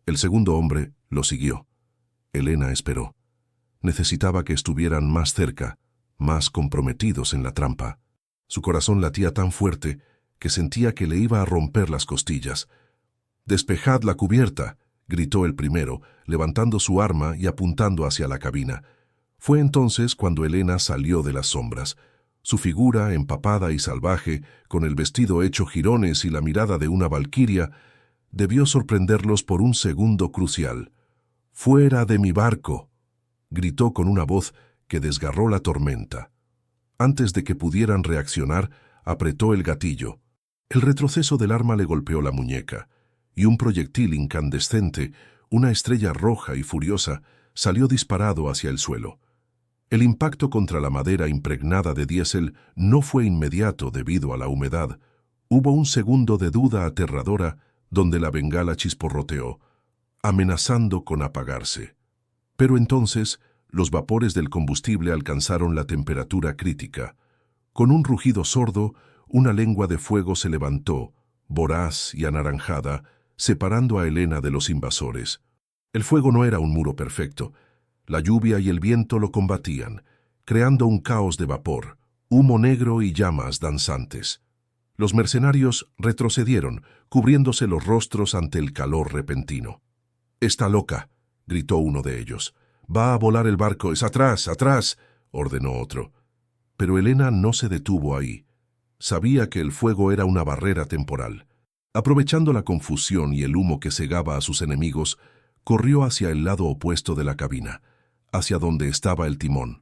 El segundo hombre lo siguió. Elena esperó. Necesitaba que estuvieran más cerca, más comprometidos en la trampa. Su corazón latía tan fuerte que sentía que le iba a romper las costillas. «¡Despejad la cubierta!», gritó el primero, levantando su arma y apuntando hacia la cabina. Fue entonces cuando Elena salió de las sombras. Su figura, empapada y salvaje, con el vestido hecho jirones y la mirada de una valquiria, debió sorprenderlos por un segundo crucial. «¡Fuera de mi barco!», gritó con una voz que desgarró la tormenta. Antes de que pudieran reaccionar, apretó el gatillo. El retroceso del arma le golpeó la muñeca, y un proyectil incandescente, una estrella roja y furiosa, salió disparado hacia el suelo. El impacto contra la madera impregnada de diésel no fue inmediato debido a la humedad. Hubo un segundo de duda aterradora donde la bengala chisporroteó, amenazando con apagarse. Pero entonces, los vapores del combustible alcanzaron la temperatura crítica. Con un rugido sordo, una lengua de fuego se levantó, voraz y anaranjada, separando a Elena de los invasores. El fuego no era un muro perfecto. La lluvia y el viento lo combatían, creando un caos de vapor, humo negro y llamas danzantes. Los mercenarios retrocedieron, cubriéndose los rostros ante el calor repentino. «¡Está loca!», gritó uno de ellos. «Va a volar el barco. ¡Es atrás, atrás!», ordenó otro. Pero Elena no se detuvo ahí. Sabía que el fuego era una barrera temporal. Aprovechando la confusión y el humo que cegaba a sus enemigos, corrió hacia el lado opuesto de la cabina, hacia donde estaba el timón.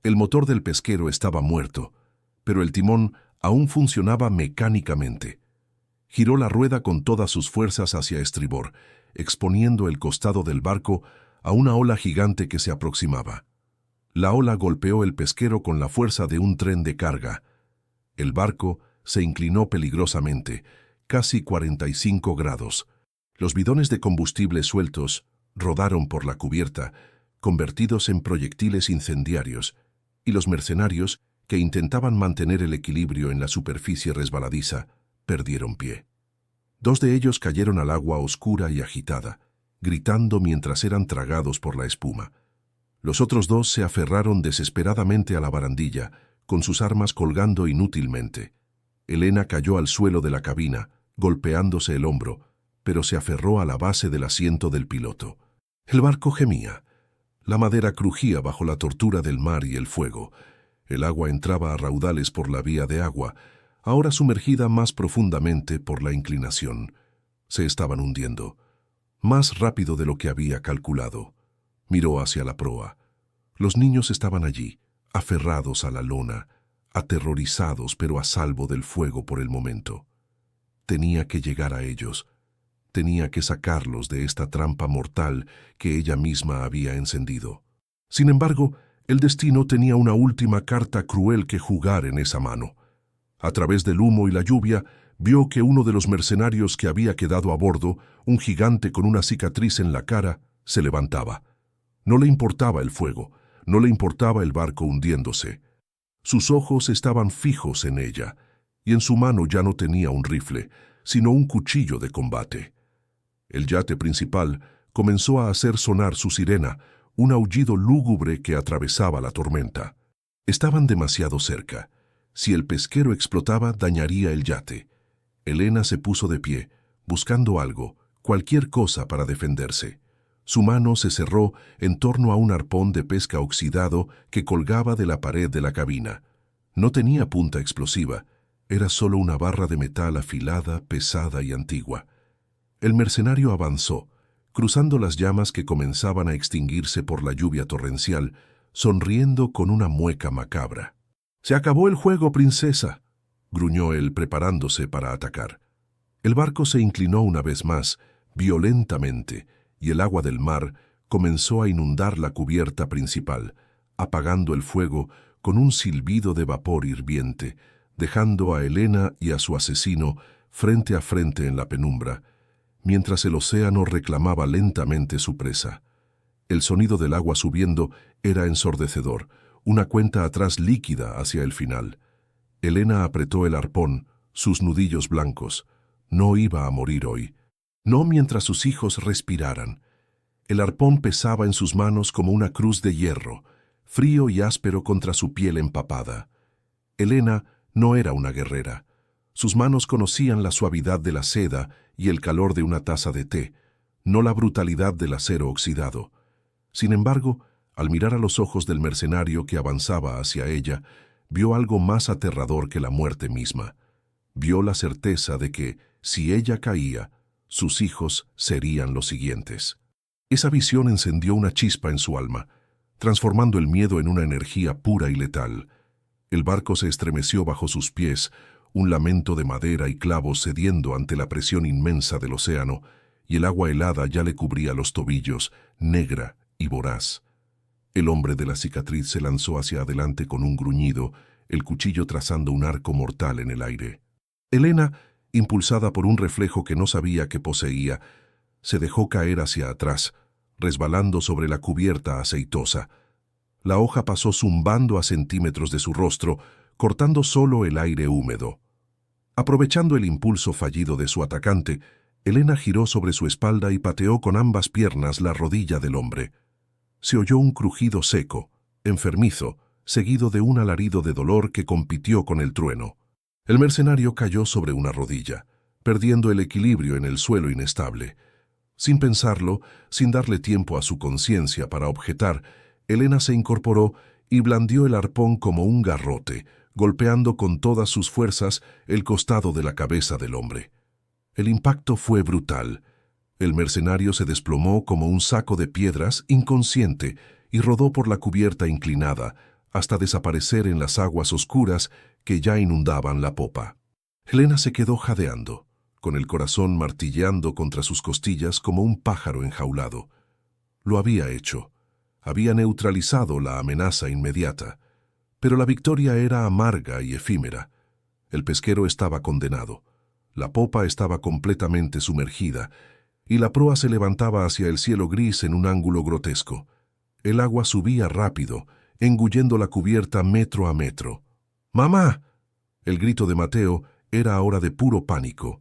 El motor del pesquero estaba muerto, pero el timón aún funcionaba mecánicamente. Giró la rueda con todas sus fuerzas hacia estribor, exponiendo el costado del barco a una ola gigante que se aproximaba. La ola golpeó el pesquero con la fuerza de un tren de carga. El barco se inclinó peligrosamente, casi 45 grados. Los bidones de combustible sueltos rodaron por la cubierta, convertidos en proyectiles incendiarios, y los mercenarios, que intentaban mantener el equilibrio en la superficie resbaladiza, perdieron pie. 2 de ellos cayeron al agua oscura y agitada, gritando mientras eran tragados por la espuma. Los otros 2 se aferraron desesperadamente a la barandilla, con sus armas colgando inútilmente. Elena cayó al suelo de la cabina, golpeándose el hombro, pero se aferró a la base del asiento del piloto. El barco gemía. La madera crujía bajo la tortura del mar y el fuego. El agua entraba a raudales por la vía de agua, ahora sumergida más profundamente por la inclinación. Se estaban hundiendo, más rápido de lo que había calculado. Miró hacia la proa. Los niños estaban allí, aferrados a la lona, aterrorizados pero a salvo del fuego por el momento. Tenía que llegar a ellos. Tenía que sacarlos de esta trampa mortal que ella misma había encendido. Sin embargo, el destino tenía una última carta cruel que jugar en esa mano. A través del humo y la lluvia, vio que uno de los mercenarios que había quedado a bordo, un gigante con una cicatriz en la cara, se levantaba. No le importaba el fuego, no le importaba el barco hundiéndose. Sus ojos estaban fijos en ella, y en su mano ya no tenía un rifle, sino un cuchillo de combate. El yate principal comenzó a hacer sonar su sirena, un aullido lúgubre que atravesaba la tormenta. Estaban demasiado cerca. Si el pesquero explotaba, dañaría el yate. Elena se puso de pie, buscando algo, cualquier cosa para defenderse. Su mano se cerró en torno a un arpón de pesca oxidado que colgaba de la pared de la cabina. No tenía punta explosiva, era solo una barra de metal afilada, pesada y antigua. El mercenario avanzó, cruzando las llamas que comenzaban a extinguirse por la lluvia torrencial, sonriendo con una mueca macabra. «Se acabó el juego, princesa», gruñó él preparándose para atacar. El barco se inclinó una vez más, violentamente, y el agua del mar comenzó a inundar la cubierta principal, apagando el fuego con un silbido de vapor hirviente, dejando a Elena y a su asesino frente a frente en la penumbra, mientras el océano reclamaba lentamente su presa. El sonido del agua subiendo era ensordecedor, una cuenta atrás líquida hacia el final. Elena apretó el arpón, sus nudillos blancos. No iba a morir hoy. No mientras sus hijos respiraran. El arpón pesaba en sus manos como una cruz de hierro, frío y áspero contra su piel empapada. Elena no era una guerrera. Sus manos conocían la suavidad de la seda y el calor de una taza de té, no la brutalidad del acero oxidado. Sin embargo, al mirar a los ojos del mercenario que avanzaba hacia ella, vio algo más aterrador que la muerte misma. Vio la certeza de que, si ella caía, sus hijos serían los siguientes. Esa visión encendió una chispa en su alma, transformando el miedo en una energía pura y letal. El barco se estremeció bajo sus pies, un lamento de madera y clavos cediendo ante la presión inmensa del océano, y el agua helada ya le cubría los tobillos, negra y voraz. El hombre de la cicatriz se lanzó hacia adelante con un gruñido, el cuchillo trazando un arco mortal en el aire. Elena, impulsada por un reflejo que no sabía que poseía, se dejó caer hacia atrás, resbalando sobre la cubierta aceitosa. La hoja pasó zumbando a centímetros de su rostro, cortando solo el aire húmedo. Aprovechando el impulso fallido de su atacante, Elena giró sobre su espalda y pateó con ambas piernas la rodilla del hombre. Se oyó un crujido seco, enfermizo, seguido de un alarido de dolor que compitió con el trueno. El mercenario cayó sobre una rodilla, perdiendo el equilibrio en el suelo inestable. Sin pensarlo, sin darle tiempo a su conciencia para objetar, Elena se incorporó y blandió el arpón como un garrote, golpeando con todas sus fuerzas el costado de la cabeza del hombre. El impacto fue brutal. El mercenario se desplomó como un saco de piedras, inconsciente, y rodó por la cubierta inclinada, hasta desaparecer en las aguas oscuras que ya inundaban la popa. Elena se quedó jadeando, con el corazón martilleando contra sus costillas como un pájaro enjaulado. Lo había hecho. Había neutralizado la amenaza inmediata. Pero la victoria era amarga y efímera. El pesquero estaba condenado. La popa estaba completamente sumergida, y la proa se levantaba hacia el cielo gris en un ángulo grotesco. El agua subía rápido, engullendo la cubierta metro a metro. ¡Mamá! El grito de Mateo era ahora de puro pánico.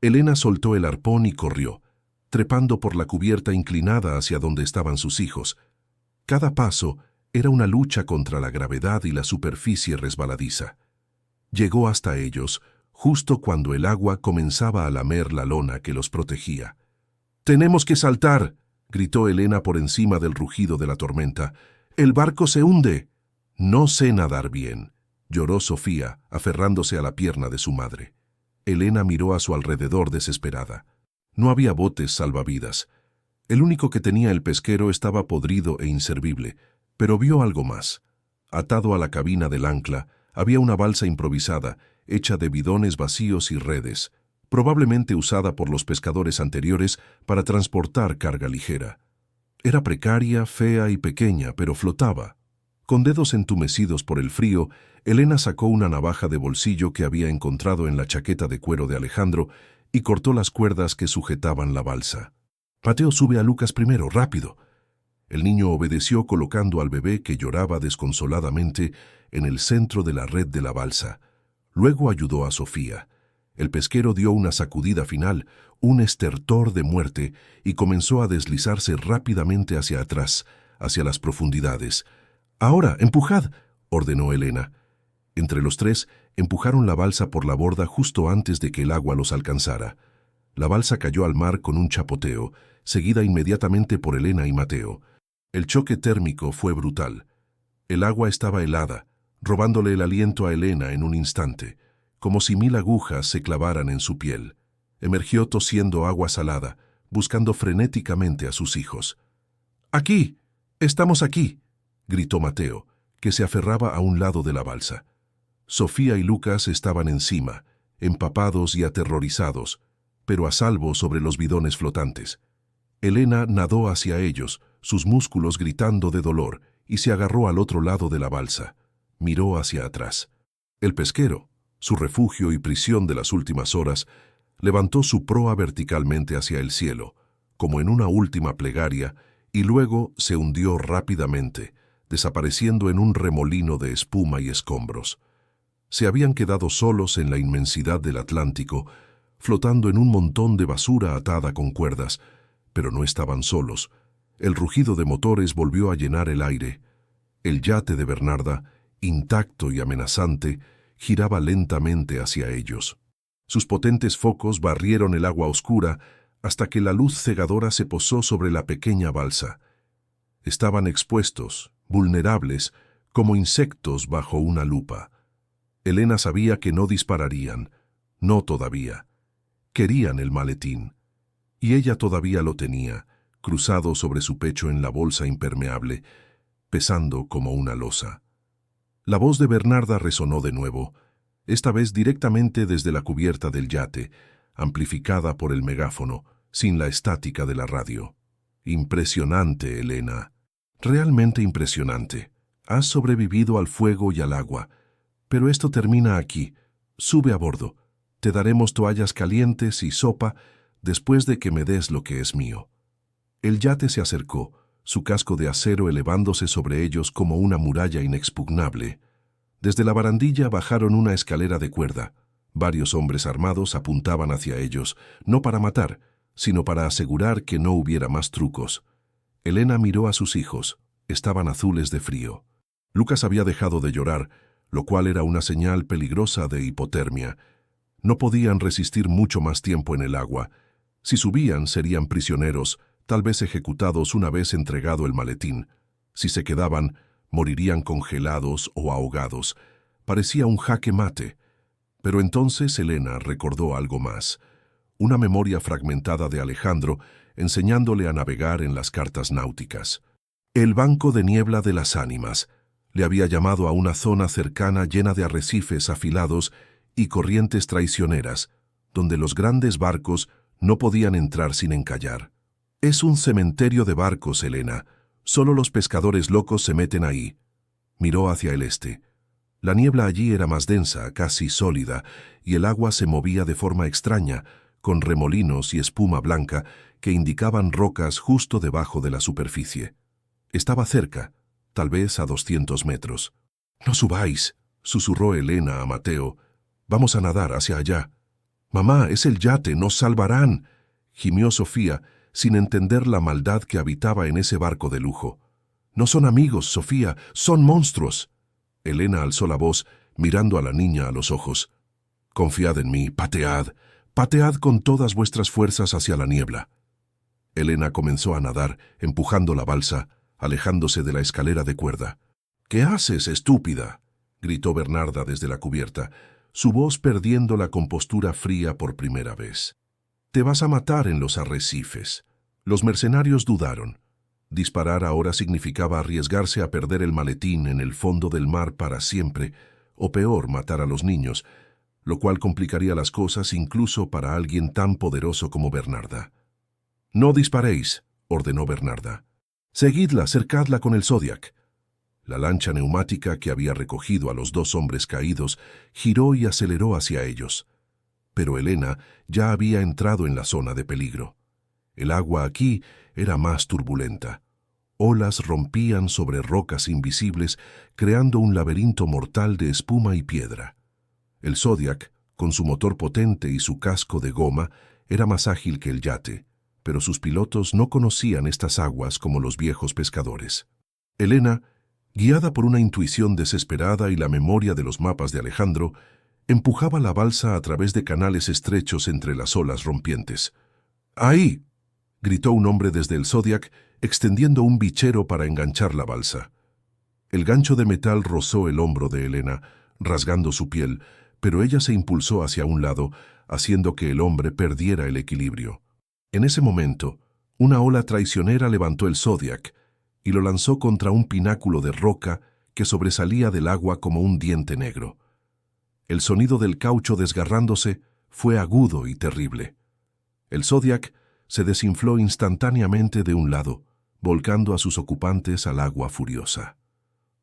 Elena soltó el arpón y corrió, trepando por la cubierta inclinada hacia donde estaban sus hijos. Cada paso era una lucha contra la gravedad y la superficie resbaladiza. Llegó hasta ellos, justo cuando el agua comenzaba a lamer la lona que los protegía. «¡Tenemos que saltar!», gritó Elena por encima del rugido de la tormenta. «¡El barco se hunde!». «No sé nadar bien», lloró Sofía, aferrándose a la pierna de su madre. Elena miró a su alrededor desesperada. No había botes salvavidas. El único que tenía el pesquero estaba podrido e inservible, pero vio algo más. Atado a la cabina del ancla, había una balsa improvisada, hecha de bidones vacíos y redes, probablemente usada por los pescadores anteriores para transportar carga ligera. Era precaria, fea y pequeña, pero flotaba. Con dedos entumecidos por el frío, Elena sacó una navaja de bolsillo que había encontrado en la chaqueta de cuero de Alejandro y cortó las cuerdas que sujetaban la balsa. «Mateo, sube a Lucas primero, rápido». El niño obedeció colocando al bebé que lloraba desconsoladamente en el centro de la red de la balsa. Luego ayudó a Sofía. El pesquero dio una sacudida final, un estertor de muerte, y comenzó a deslizarse rápidamente hacia atrás, hacia las profundidades. «Ahora, empujad», ordenó Elena. Entre los tres, empujaron la balsa por la borda justo antes de que el agua los alcanzara. La balsa cayó al mar con un chapoteo, seguida inmediatamente por Elena y Mateo. El choque térmico fue brutal. El agua estaba helada, robándole el aliento a Elena en un instante, como si 1000 agujas se clavaran en su piel. Emergió tosiendo agua salada, buscando frenéticamente a sus hijos. «¡Aquí! ¡Estamos aquí!», gritó Mateo, que se aferraba a un lado de la balsa. Sofía y Lucas estaban encima, empapados y aterrorizados, pero a salvo sobre los bidones flotantes. Elena nadó hacia ellos, sus músculos gritando de dolor, y se agarró al otro lado de la balsa. Miró hacia atrás. El pesquero, su refugio y prisión de las últimas horas, levantó su proa verticalmente hacia el cielo, como en una última plegaria, y luego se hundió rápidamente, desapareciendo en un remolino de espuma y escombros. Se habían quedado solos en la inmensidad del Atlántico, flotando en un montón de basura atada con cuerdas, pero no estaban solos. El rugido de motores volvió a llenar el aire. El yate de Bernarda, intacto y amenazante, giraba lentamente hacia ellos. Sus potentes focos barrieron el agua oscura hasta que la luz cegadora se posó sobre la pequeña balsa. Estaban expuestos, vulnerables, como insectos bajo una lupa. Elena sabía que no dispararían, no todavía. Querían el maletín, y ella todavía lo tenía, cruzado sobre su pecho en la bolsa impermeable, pesando como una losa. La voz de Bernarda resonó de nuevo, esta vez directamente desde la cubierta del yate, amplificada por el megáfono, sin la estática de la radio. «Impresionante, Elena. Realmente impresionante. Has sobrevivido al fuego y al agua. Pero esto termina aquí. Sube a bordo. Te daremos toallas calientes y sopa después de que me des lo que es mío». El yate se acercó, su casco de acero elevándose sobre ellos como una muralla inexpugnable. Desde la barandilla bajaron una escalera de cuerda. Varios hombres armados apuntaban hacia ellos, no para matar, sino para asegurar que no hubiera más trucos. Elena miró a sus hijos. Estaban azules de frío. Lucas había dejado de llorar, lo cual era una señal peligrosa de hipotermia. No podían resistir mucho más tiempo en el agua. Si subían, serían prisioneros, tal vez ejecutados una vez entregado el maletín. Si se quedaban, morirían congelados o ahogados. Parecía un jaque mate. Pero entonces Elena recordó algo más. Una memoria fragmentada de Alejandro, enseñándole a navegar en las cartas náuticas. El banco de niebla de las ánimas. Le había llamado a una zona cercana llena de arrecifes afilados y corrientes traicioneras, donde los grandes barcos no podían entrar sin encallar. «Es un cementerio de barcos, Elena. Solo los pescadores locos se meten ahí». Miró hacia el este. La niebla allí era más densa, casi sólida, y el agua se movía de forma extraña, con remolinos y espuma blanca que indicaban rocas justo debajo de la superficie. Estaba cerca, tal vez a 200 metros. «No subáis», susurró Elena a Mateo. «Vamos a nadar hacia allá». «Mamá, es el yate, nos salvarán», gimió Sofía, sin entender la maldad que habitaba en ese barco de lujo. «No son amigos, Sofía, son monstruos». Elena alzó la voz, mirando a la niña a los ojos. Confiad en mí, patead, patead con todas vuestras fuerzas hacia la niebla. Elena comenzó a nadar, empujando la balsa, alejándose de la escalera de cuerda. —¿Qué haces, estúpida? —gritó Bernarda desde la cubierta, su voz perdiendo la compostura fría por primera vez. —Te vas a matar en los arrecifes. Los mercenarios dudaron. Disparar ahora significaba arriesgarse a perder el maletín en el fondo del mar para siempre, o peor, matar a los niños, lo cual complicaría las cosas incluso para alguien tan poderoso como Bernarda. —No disparéis —ordenó Bernarda—. Seguidla, cercadla con el Zodiac. La lancha neumática que había recogido a los dos hombres caídos giró y aceleró hacia ellos. Pero Elena ya había entrado en la zona de peligro. El agua aquí era más turbulenta. Olas rompían sobre rocas invisibles, creando un laberinto mortal de espuma y piedra. El Zodiac, con su motor potente y su casco de goma, era más ágil que el yate, pero sus pilotos no conocían estas aguas como los viejos pescadores. Elena, guiada por una intuición desesperada y la memoria de los mapas de Alejandro, empujaba la balsa a través de canales estrechos entre las olas rompientes. ¡Ahí! —gritó un hombre desde el Zodiac, extendiendo un bichero para enganchar la balsa. El gancho de metal rozó el hombro de Elena, rasgando su piel, pero ella se impulsó hacia un lado, haciendo que el hombre perdiera el equilibrio. En ese momento, una ola traicionera levantó el Zodiac y lo lanzó contra un pináculo de roca que sobresalía del agua como un diente negro. El sonido del caucho desgarrándose fue agudo y terrible. El Zodiac se desinfló instantáneamente de un lado, volcando a sus ocupantes al agua furiosa.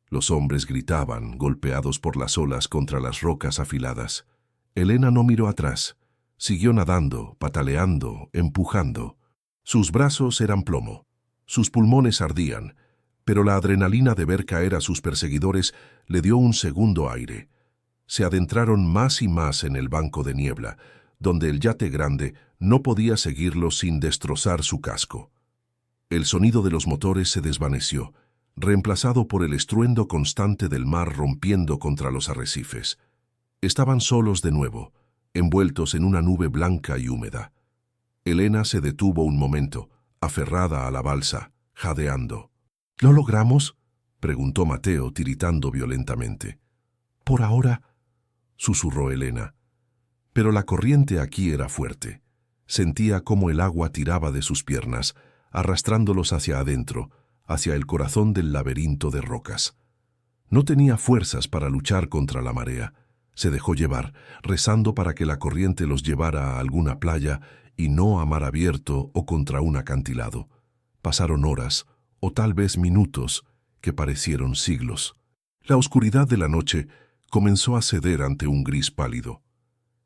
Los hombres gritaban, golpeados por las olas contra las rocas afiladas. Elena no miró atrás. Siguió nadando, pataleando, empujando. Sus brazos eran plomo. Sus pulmones ardían, pero la adrenalina de ver caer a sus perseguidores le dio un segundo aire. Se adentraron más y más en el banco de niebla, donde el yate grande no podía seguirlos sin destrozar su casco. El sonido de los motores se desvaneció, reemplazado por el estruendo constante del mar rompiendo contra los arrecifes. Estaban solos de nuevo, envueltos en una nube blanca y húmeda. Elena se detuvo un momento, aferrada a la balsa, jadeando. —¿Lo logramos? —preguntó Mateo, tiritando violentamente. —Por ahora —susurró Elena—. Pero la corriente aquí era fuerte. Sentía cómo el agua tiraba de sus piernas, arrastrándolos hacia adentro, hacia el corazón del laberinto de rocas. No tenía fuerzas para luchar contra la marea. Se dejó llevar, rezando para que la corriente los llevara a alguna playa y no a mar abierto o contra un acantilado. Pasaron horas, o tal vez minutos, que parecieron siglos. La oscuridad de la noche comenzó a ceder ante un gris pálido.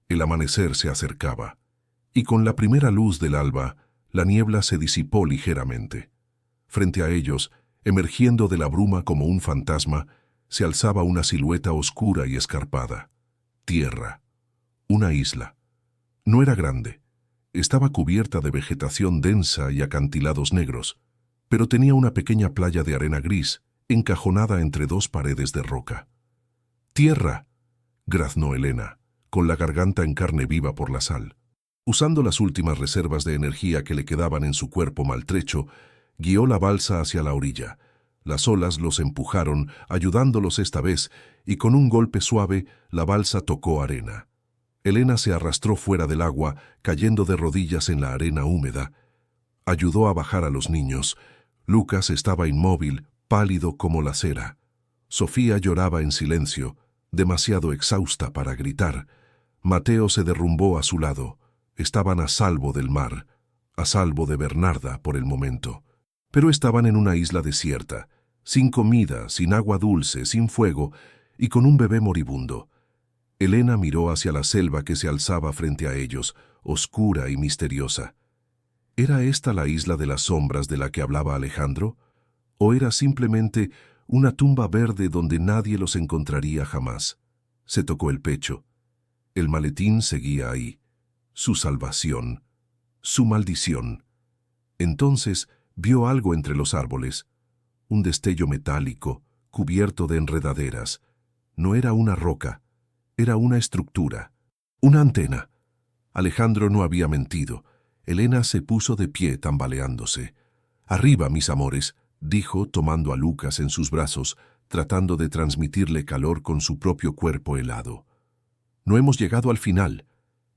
El amanecer se acercaba, y con la primera luz del alba, la niebla se disipó ligeramente. Frente a ellos, emergiendo de la bruma como un fantasma, se alzaba una silueta oscura y escarpada. Tierra. Una isla. No era grande. Estaba cubierta de vegetación densa y acantilados negros, pero tenía una pequeña playa de arena gris, encajonada entre dos paredes de roca. —¡Tierra! —graznó Elena, con la garganta en carne viva por la sal. Usando las últimas reservas de energía que le quedaban en su cuerpo maltrecho, guió la balsa hacia la orilla. Las olas los empujaron, ayudándolos esta vez, y con un golpe suave, la balsa tocó arena. Elena se arrastró fuera del agua, cayendo de rodillas en la arena húmeda. Ayudó a bajar a los niños. Lucas estaba inmóvil, pálido como la cera. Sofía lloraba en silencio, demasiado exhausta para gritar. Mateo se derrumbó a su lado. Estaban a salvo del mar, a salvo de Bernarda por el momento. Pero estaban en una isla desierta, sin comida, sin agua dulce, sin fuego, y con un bebé moribundo. Elena miró hacia la selva que se alzaba frente a ellos, oscura y misteriosa. ¿Era esta la isla de las sombras de la que hablaba Alejandro? ¿O era simplemente una tumba verde donde nadie los encontraría jamás? Se tocó el pecho. El maletín seguía ahí. Su salvación. Su maldición. Entonces vio algo entre los árboles. Un destello metálico, cubierto de enredaderas. No era una roca, era una estructura. Una antena. Alejandro no había mentido. Elena se puso de pie tambaleándose. «Arriba, mis amores», dijo tomando a Lucas en sus brazos, tratando de transmitirle calor con su propio cuerpo helado. «No hemos llegado al final.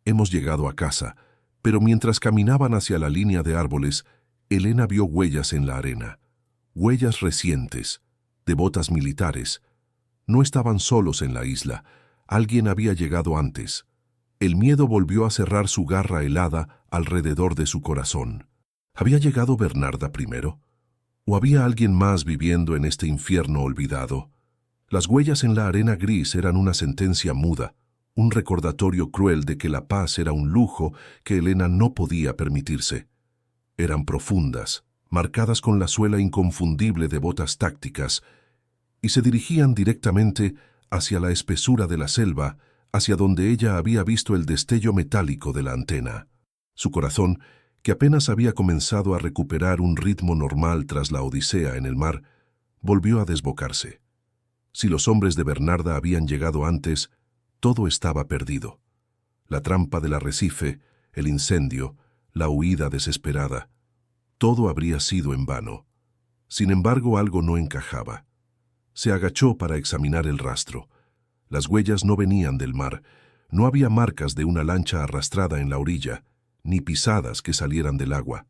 Hemos llegado a casa». Pero mientras caminaban hacia la línea de árboles, Elena vio huellas en la arena. Huellas recientes, de botas militares. No estaban solos en la isla. Alguien había llegado antes. El miedo volvió a cerrar su garra helada alrededor de su corazón. ¿Había llegado Bernarda primero? ¿O había alguien más viviendo en este infierno olvidado? Las huellas en la arena gris eran una sentencia muda, un recordatorio cruel de que la paz era un lujo que Elena no podía permitirse. Eran profundas, marcadas con la suela inconfundible de botas tácticas, y se dirigían directamente hacia la espesura de la selva, hacia donde ella había visto el destello metálico de la antena. Su corazón, que apenas había comenzado a recuperar un ritmo normal tras la odisea en el mar, volvió a desbocarse. Si los hombres de Bernarda habían llegado antes, todo estaba perdido. La trampa del arrecife, el incendio, la huida desesperada, todo habría sido en vano. Sin embargo, algo no encajaba. Se agachó para examinar el rastro. Las huellas no venían del mar, no había marcas de una lancha arrastrada en la orilla, ni pisadas que salieran del agua.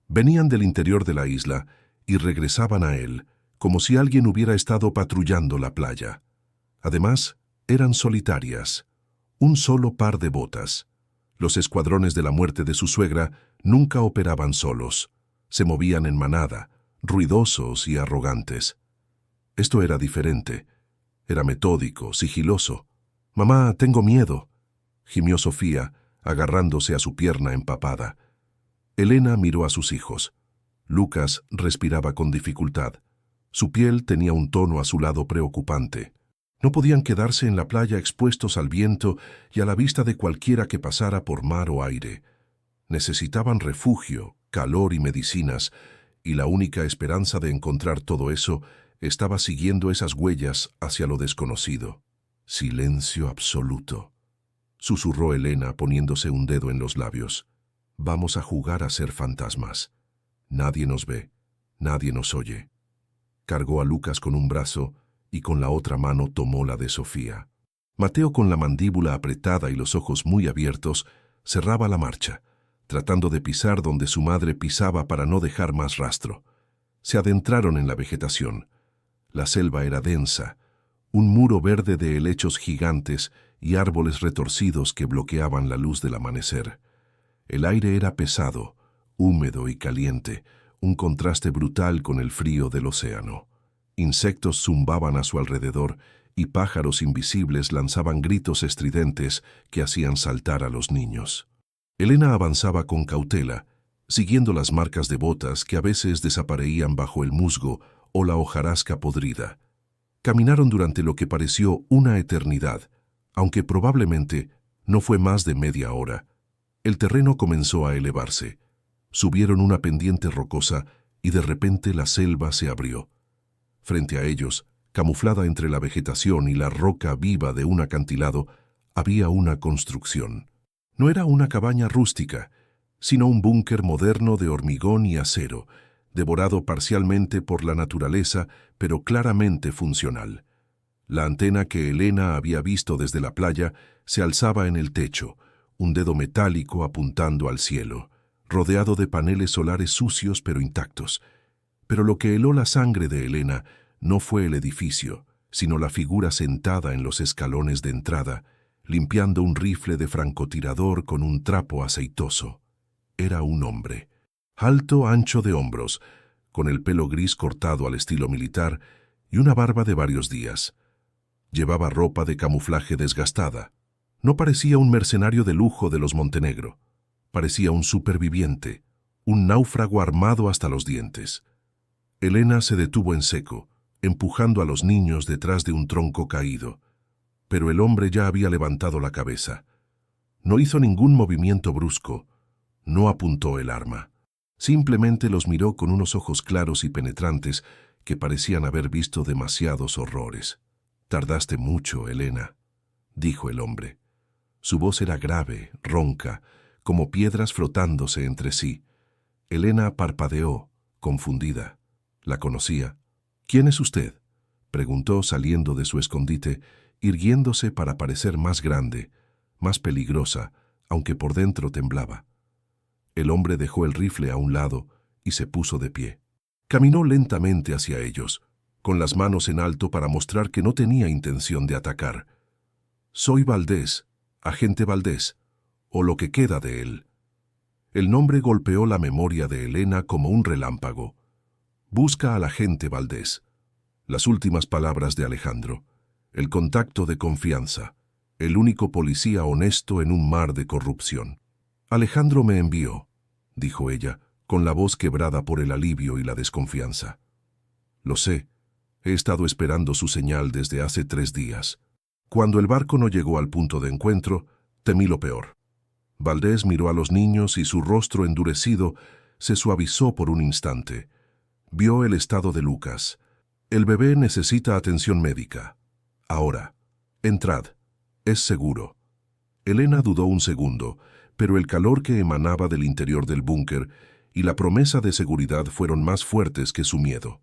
Venían del interior de la isla y regresaban a él, como si alguien hubiera estado patrullando la playa. Además, eran solitarias, un solo par de botas. Los escuadrones de la muerte de su suegra nunca operaban solos, se movían en manada, ruidosos y arrogantes. Esto era diferente, era metódico, sigiloso. «Mamá, tengo miedo», gimió Sofía, agarrándose a su pierna empapada. Elena miró a sus hijos. Lucas respiraba con dificultad. Su piel tenía un tono azulado preocupante. No podían quedarse en la playa expuestos al viento y a la vista de cualquiera que pasara por mar o aire. Necesitaban refugio, calor y medicinas, y la única esperanza de encontrar todo eso estaba siguiendo esas huellas hacia lo desconocido. «Silencio absoluto», susurró Elena poniéndose un dedo en los labios. «Vamos a jugar a ser fantasmas. Nadie nos ve, nadie nos oye». Cargó a Lucas con un brazo y con la otra mano tomó la de Sofía. Mateo, con la mandíbula apretada y los ojos muy abiertos, cerraba la marcha, tratando de pisar donde su madre pisaba para no dejar más rastro. Se adentraron en la vegetación. La selva era densa, un muro verde de helechos gigantes y árboles retorcidos que bloqueaban la luz del amanecer. El aire era pesado, húmedo y caliente, un contraste brutal con el frío del océano. Insectos zumbaban a su alrededor y pájaros invisibles lanzaban gritos estridentes que hacían saltar a los niños. Elena avanzaba con cautela, siguiendo las marcas de botas que a veces desaparecían bajo el musgo o la hojarasca podrida. Caminaron durante lo que pareció una eternidad, aunque probablemente no fue más de media hora. El terreno comenzó a elevarse. Subieron una pendiente rocosa y de repente la selva se abrió. Frente a ellos, camuflada entre la vegetación y la roca viva de un acantilado, había una construcción. No era una cabaña rústica, sino un búnker moderno de hormigón y acero, devorado parcialmente por la naturaleza, pero claramente funcional. La antena que Elena había visto desde la playa se alzaba en el techo, un dedo metálico apuntando al cielo, rodeado de paneles solares sucios pero intactos. Pero lo que heló la sangre de Elena no fue el edificio, sino la figura sentada en los escalones de entrada, limpiando un rifle de francotirador con un trapo aceitoso. Era un hombre, alto, ancho de hombros, con el pelo gris cortado al estilo militar y una barba de varios días. Llevaba ropa de camuflaje desgastada. No parecía un mercenario de lujo de los Montenegro. Parecía un superviviente, un náufrago armado hasta los dientes. Elena se detuvo en seco, empujando a los niños detrás de un tronco caído. Pero el hombre ya había levantado la cabeza. No hizo ningún movimiento brusco. No apuntó el arma. Simplemente los miró con unos ojos claros y penetrantes que parecían haber visto demasiados horrores. «Tardaste mucho, Elena», dijo el hombre. Su voz era grave, ronca, como piedras frotándose entre sí. Elena parpadeó, confundida. La conocía. «¿Quién es usted?», preguntó saliendo de su escondite, irguiéndose para parecer más grande, más peligrosa, aunque por dentro temblaba. El hombre dejó el rifle a un lado y se puso de pie. Caminó lentamente hacia ellos, con las manos en alto para mostrar que no tenía intención de atacar. «Soy Valdés, agente Valdés, o lo que queda de él». El nombre golpeó la memoria de Elena como un relámpago. «Busca al agente Valdés». Las últimas palabras de Alejandro. El contacto de confianza. El único policía honesto en un mar de corrupción. «Alejandro me envió», dijo ella, con la voz quebrada por el alivio y la desconfianza. «Lo sé. He estado esperando su señal desde hace 3 días. Cuando el barco no llegó al punto de encuentro, temí lo peor». Valdés miró a los niños y su rostro endurecido se suavizó por un instante. Vio el estado de Lucas. «El bebé necesita atención médica. Ahora, entrad. Es seguro». Elena dudó un segundo, pero el calor que emanaba del interior del búnker y la promesa de seguridad fueron más fuertes que su miedo.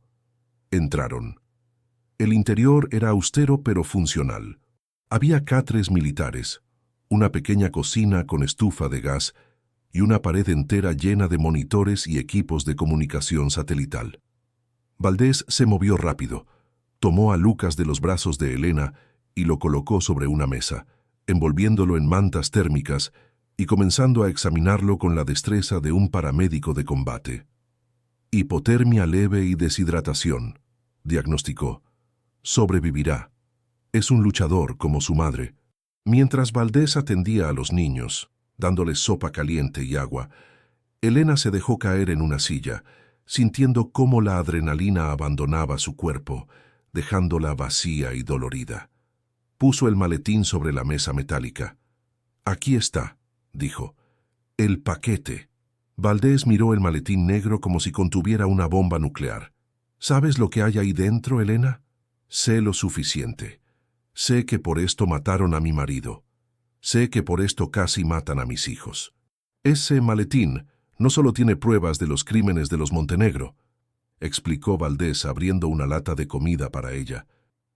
Entraron. El interior era austero pero funcional. Había catres militares, una pequeña cocina con estufa de gas y una pared entera llena de monitores y equipos de comunicación satelital. Valdés se movió rápido, tomó a Lucas de los brazos de Elena y lo colocó sobre una mesa, envolviéndolo en mantas térmicas y comenzando a examinarlo con la destreza de un paramédico de combate. «Hipotermia leve y deshidratación», diagnosticó. «Sobrevivirá. Es un luchador como su madre». Mientras Valdés atendía a los niños, dándoles sopa caliente y agua, Elena se dejó caer en una silla, sintiendo cómo la adrenalina abandonaba su cuerpo, dejándola vacía y dolorida. Puso el maletín sobre la mesa metálica. «Aquí está», dijo. «El paquete». Valdés miró el maletín negro como si contuviera una bomba nuclear. «¿Sabes lo que hay ahí dentro, Elena? Sé lo suficiente. Sé que por esto mataron a mi marido. Sé que por esto casi matan a mis hijos. Ese maletín no solo tiene pruebas de los crímenes de los Montenegro», explicó Valdés abriendo una lata de comida para ella.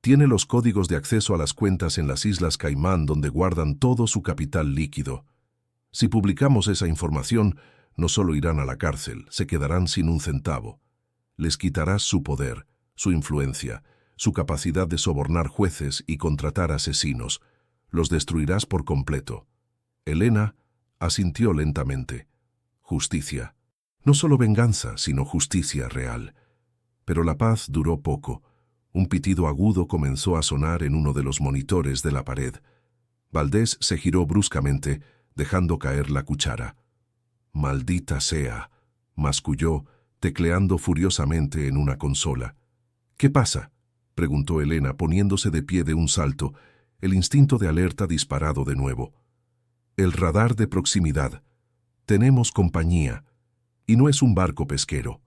«Tiene los códigos de acceso a las cuentas en las Islas Caimán donde guardan todo su capital líquido. Si publicamos esa información, no solo irán a la cárcel, se quedarán sin un centavo. Les quitarás su poder, su influencia, su capacidad de sobornar jueces y contratar asesinos. Los destruirás por completo». Elena asintió lentamente. Justicia. No solo venganza, sino justicia real. Pero la paz duró poco. Un pitido agudo comenzó a sonar en uno de los monitores de la pared. Valdés se giró bruscamente, dejando caer la cuchara. «Maldita sea», masculló, tecleando furiosamente en una consola. «¿Qué pasa?», preguntó Elena, poniéndose de pie de un salto, el instinto de alerta disparado de nuevo. «El radar de proximidad. Tenemos compañía. Y no es un barco pesquero».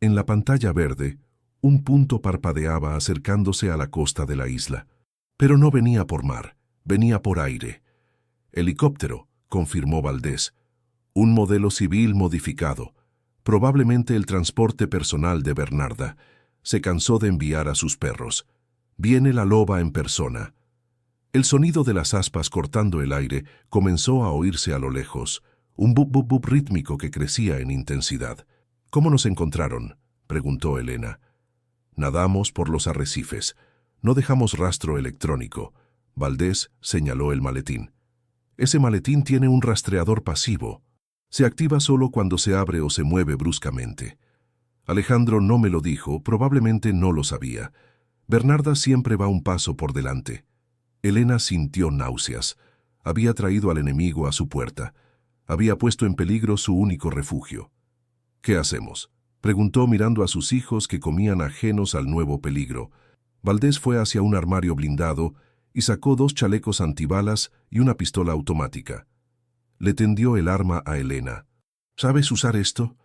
En la pantalla verde, un punto parpadeaba acercándose a la costa de la isla. Pero no venía por mar, venía por aire. «Helicóptero», confirmó Valdés. «Un modelo civil modificado. Probablemente el transporte personal de Bernarda. Se cansó de enviar a sus perros. Viene la loba en persona». El sonido de las aspas cortando el aire comenzó a oírse a lo lejos, un bup-bup-bup rítmico que crecía en intensidad. «¿Cómo nos encontraron?», preguntó Elena. «Nadamos por los arrecifes. No dejamos rastro electrónico». Valdés señaló el maletín. «Ese maletín tiene un rastreador pasivo. Se activa solo cuando se abre o se mueve bruscamente. Alejandro no me lo dijo, probablemente no lo sabía. Bernarda siempre va un paso por delante». Elena sintió náuseas. Había traído al enemigo a su puerta. Había puesto en peligro su único refugio. «¿Qué hacemos?», preguntó mirando a sus hijos que comían ajenos al nuevo peligro. Valdés fue hacia un armario blindado y sacó 2 chalecos antibalas y una pistola automática. Le tendió el arma a Elena. «¿Sabes usar esto?».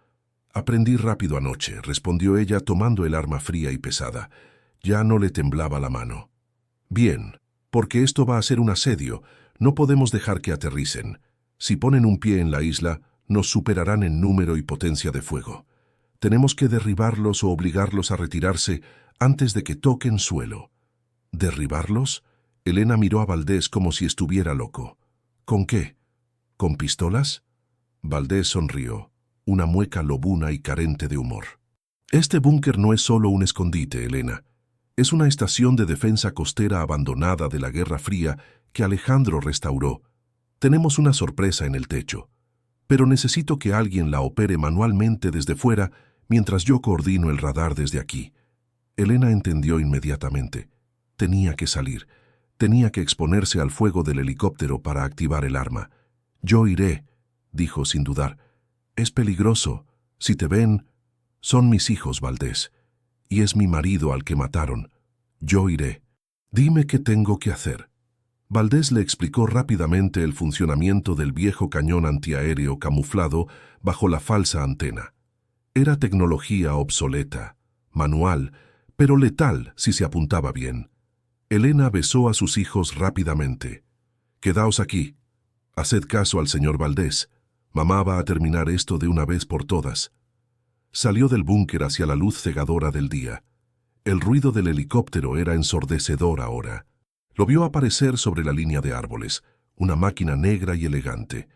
«Aprendí rápido anoche», respondió ella tomando el arma fría y pesada. Ya no le temblaba la mano. «Bien, porque esto va a ser un asedio. No podemos dejar que aterricen. Si ponen un pie en la isla, nos superarán en número y potencia de fuego. Tenemos que derribarlos o obligarlos a retirarse antes de que toquen suelo. ¿Derribarlos? Elena miró a Valdés como si estuviera loco. ¿Con qué? ¿Con pistolas? Valdés sonrió, una mueca lobuna y carente de humor. Este búnker no es solo un escondite, Elena. Es una estación de defensa costera abandonada de la Guerra Fría que Alejandro restauró. Tenemos una sorpresa en el techo, pero necesito que alguien la opere manualmente desde fuera mientras yo coordino el radar desde aquí. Elena entendió inmediatamente. Tenía que salir. Tenía que exponerse al fuego del helicóptero para activar el arma. Yo iré, dijo sin dudar. Es peligroso. Si te ven, son mis hijos, Valdés. Y es mi marido al que mataron. Yo iré. Dime qué tengo que hacer. Valdés le explicó rápidamente el funcionamiento del viejo cañón antiaéreo camuflado bajo la falsa antena. Era tecnología obsoleta, manual, pero letal si se apuntaba bien. Elena besó a sus hijos rápidamente. Quedaos aquí. Haced caso al señor Valdés. Mamá va a terminar esto de una vez por todas. Salió del búnker hacia la luz cegadora del día. El ruido del helicóptero era ensordecedor ahora. Lo vio aparecer sobre la línea de árboles, una máquina negra y elegante,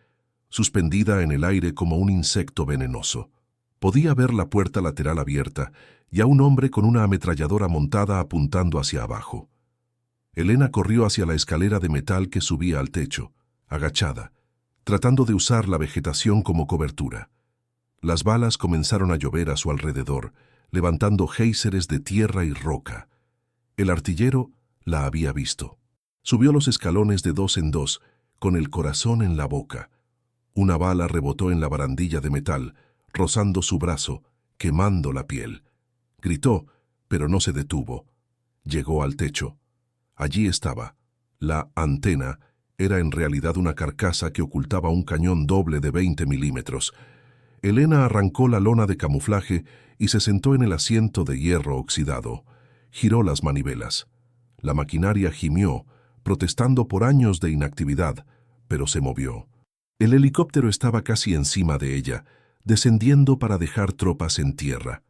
suspendida en el aire como un insecto venenoso. Podía ver la puerta lateral abierta y a un hombre con una ametralladora montada apuntando hacia abajo. Elena corrió hacia la escalera de metal que subía al techo, agachada, tratando de usar la vegetación como cobertura. Las balas comenzaron a llover a su alrededor, levantando géiseres de tierra y roca. El artillero la había visto. Subió los escalones de dos en dos, con el corazón en la boca. Una bala rebotó en la barandilla de metal, rozando su brazo, quemando la piel. Gritó, pero no se detuvo. Llegó al techo. Allí estaba. La antena era en realidad una carcasa que ocultaba un cañón doble de 20 milímetros. Elena arrancó la lona de camuflaje y se sentó en el asiento de hierro oxidado. Giró las manivelas. La maquinaria gimió, protestando por años de inactividad, pero se movió. El helicóptero estaba casi encima de ella, descendiendo para dejar tropas en tierra.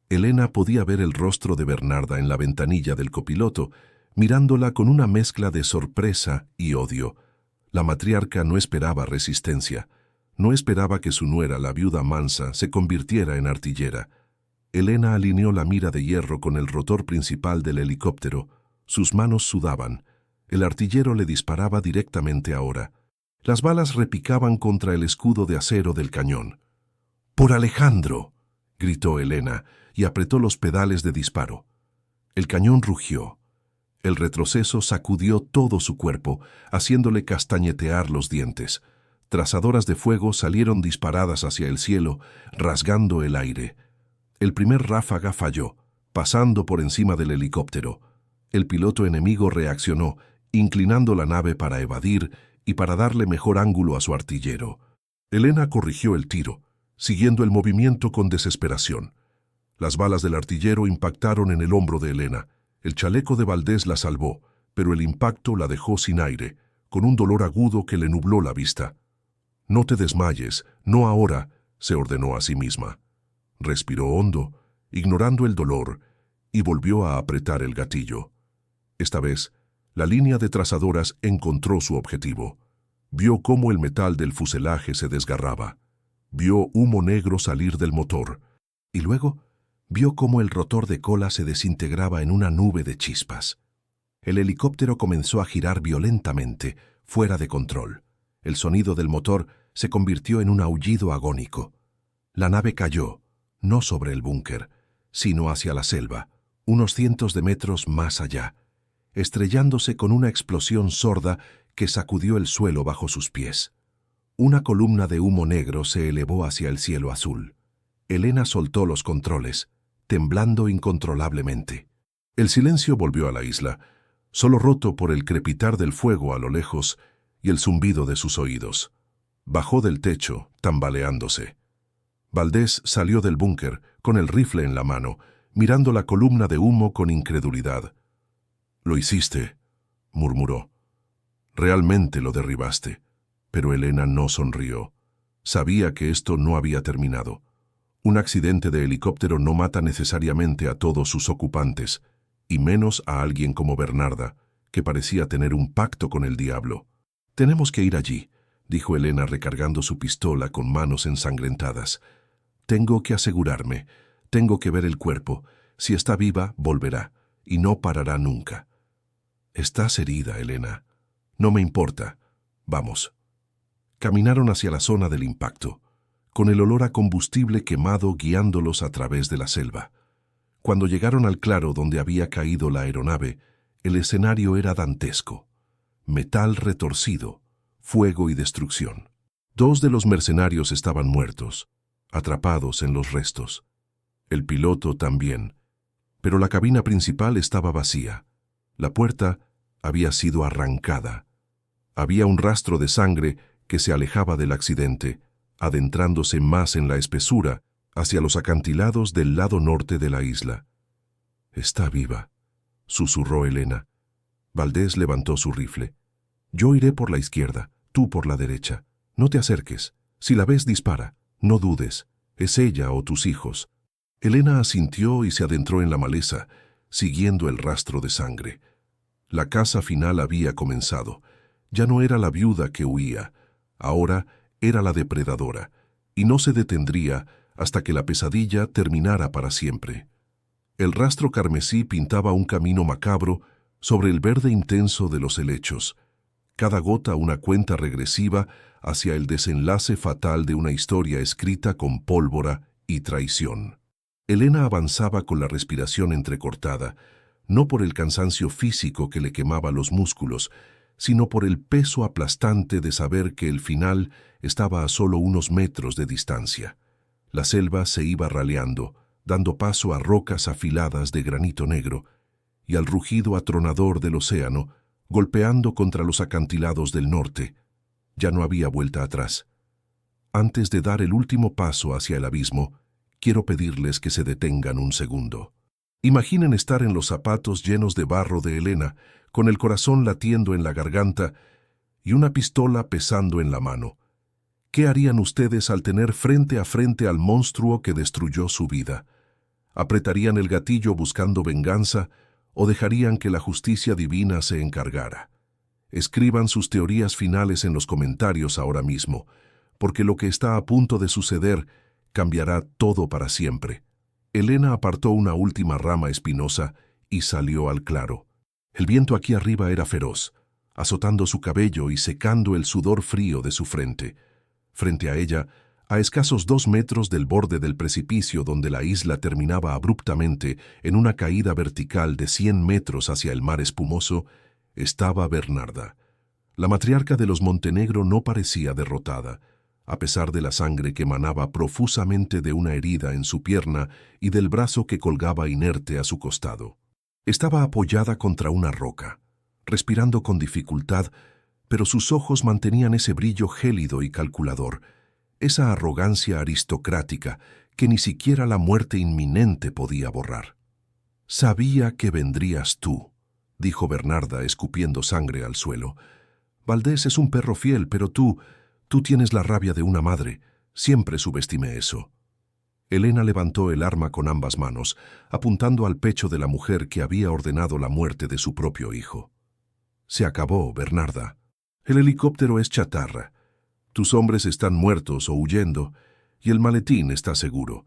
Elena podía ver el rostro de Bernarda en la ventanilla del copiloto, mirándola con una mezcla de sorpresa y odio. La matriarca no esperaba resistencia. No esperaba que su nuera, la viuda mansa, se convirtiera en artillera. Elena alineó la mira de hierro con el rotor principal del helicóptero. Sus manos sudaban. El artillero le disparaba directamente ahora. Las balas repicaban contra el escudo de acero del cañón. ¡Por Alejandro!, gritó Elena y apretó los pedales de disparo. El cañón rugió. El retroceso sacudió todo su cuerpo, haciéndole castañetear los dientes. Trazadoras de fuego salieron disparadas hacia el cielo, rasgando el aire. El primer ráfaga falló, pasando por encima del helicóptero. El piloto enemigo reaccionó, inclinando la nave para evadir y para darle mejor ángulo a su artillero. Elena corrigió el tiro, siguiendo el movimiento con desesperación. Las balas del artillero impactaron en el hombro de Elena. El chaleco de Valdés la salvó, pero el impacto la dejó sin aire, con un dolor agudo que le nubló la vista. «No te desmayes, no ahora», se ordenó a sí misma. Respiró hondo, ignorando el dolor, y volvió a apretar el gatillo. Esta vez, la línea de trazadoras encontró su objetivo. Vio cómo el metal del fuselaje se desgarraba. Vio humo negro salir del motor. Y luego vio cómo el rotor de cola se desintegraba en una nube de chispas. El helicóptero comenzó a girar violentamente, fuera de control. El sonido del motor se convirtió en un aullido agónico. La nave cayó, no sobre el búnker, sino hacia la selva, unos cientos de metros más allá, estrellándose con una explosión sorda que sacudió el suelo bajo sus pies. Una columna de humo negro se elevó hacia el cielo azul. Elena soltó los controles, temblando incontrolablemente. El silencio volvió a la isla, solo roto por el crepitar del fuego a lo lejos y el zumbido de sus oídos. Bajó del techo, tambaleándose. Valdés salió del búnker, con el rifle en la mano, mirando la columna de humo con incredulidad. «Lo hiciste», murmuró. Realmente lo derribaste. Pero Elena no sonrió. Sabía que esto no había terminado. Un accidente de helicóptero no mata necesariamente a todos sus ocupantes, y menos a alguien como Bernarda, que parecía tener un pacto con el diablo. «Tenemos que ir allí», dijo Elena recargando su pistola con manos ensangrentadas. «Tengo que asegurarme. Tengo que ver el cuerpo. Si está viva, volverá, y no parará nunca». «Estás herida, Elena». «No me importa. Vamos». Caminaron hacia la zona del impacto, con el olor a combustible quemado guiándolos a través de la selva. Cuando llegaron al claro donde había caído la aeronave, el escenario era dantesco. Metal retorcido, fuego y destrucción. 2 de los mercenarios estaban muertos, atrapados en los restos. El piloto también, pero la cabina principal estaba vacía. La puerta había sido arrancada. Había un rastro de sangre que se alejaba del accidente, adentrándose más en la espesura hacia los acantilados del lado norte de la isla. «Está viva», susurró Elena. Valdés levantó su rifle. «Yo iré por la izquierda, tú por la derecha. No te acerques. Si la ves, dispara. No dudes. Es ella o tus hijos». Elena asintió y se adentró en la maleza, siguiendo el rastro de sangre. La caza final había comenzado. Ya no era la viuda que huía. Ahora era la depredadora, y no se detendría hasta que la pesadilla terminara para siempre. El rastro carmesí pintaba un camino macabro sobre el verde intenso de los helechos, cada gota una cuenta regresiva hacia el desenlace fatal de una historia escrita con pólvora y traición. Elena avanzaba con la respiración entrecortada, no por el cansancio físico que le quemaba los músculos, sino por el peso aplastante de saber que el final estaba a solo unos metros de distancia. La selva se iba raleando, dando paso a rocas afiladas de granito negro y al rugido atronador del océano, golpeando contra los acantilados del norte. Ya no había vuelta atrás. Antes de dar el último paso hacia el abismo, quiero pedirles que se detengan un segundo. Imaginen estar en los zapatos llenos de barro de Elena, con el corazón latiendo en la garganta y una pistola pesando en la mano. ¿Qué harían ustedes al tener frente a frente al monstruo que destruyó su vida? ¿Apretarían el gatillo buscando venganza o dejarían que la justicia divina se encargara? Escriban sus teorías finales en los comentarios ahora mismo, porque lo que está a punto de suceder cambiará todo para siempre. Elena apartó una última rama espinosa y salió al claro. El viento aquí arriba era feroz, azotando su cabello y secando el sudor frío de su frente. Frente a ella, a escasos 2 metros del borde del precipicio donde la isla terminaba abruptamente en una caída vertical de 100 metros hacia el mar espumoso, estaba Bernarda. La matriarca de los Montenegro no parecía derrotada, a pesar de la sangre que manaba profusamente de una herida en su pierna y del brazo que colgaba inerte a su costado. Estaba apoyada contra una roca, respirando con dificultad, pero sus ojos mantenían ese brillo gélido y calculador, esa arrogancia aristocrática que ni siquiera la muerte inminente podía borrar. «Sabía que vendrías tú», dijo Bernarda escupiendo sangre al suelo. «Valdés es un perro fiel, pero tú tienes la rabia de una madre. Siempre subestimé eso». Elena levantó el arma con ambas manos, apuntando al pecho de la mujer que había ordenado la muerte de su propio hijo. «Se acabó, Bernarda. El helicóptero es chatarra. Tus hombres están muertos o huyendo, y el maletín está seguro».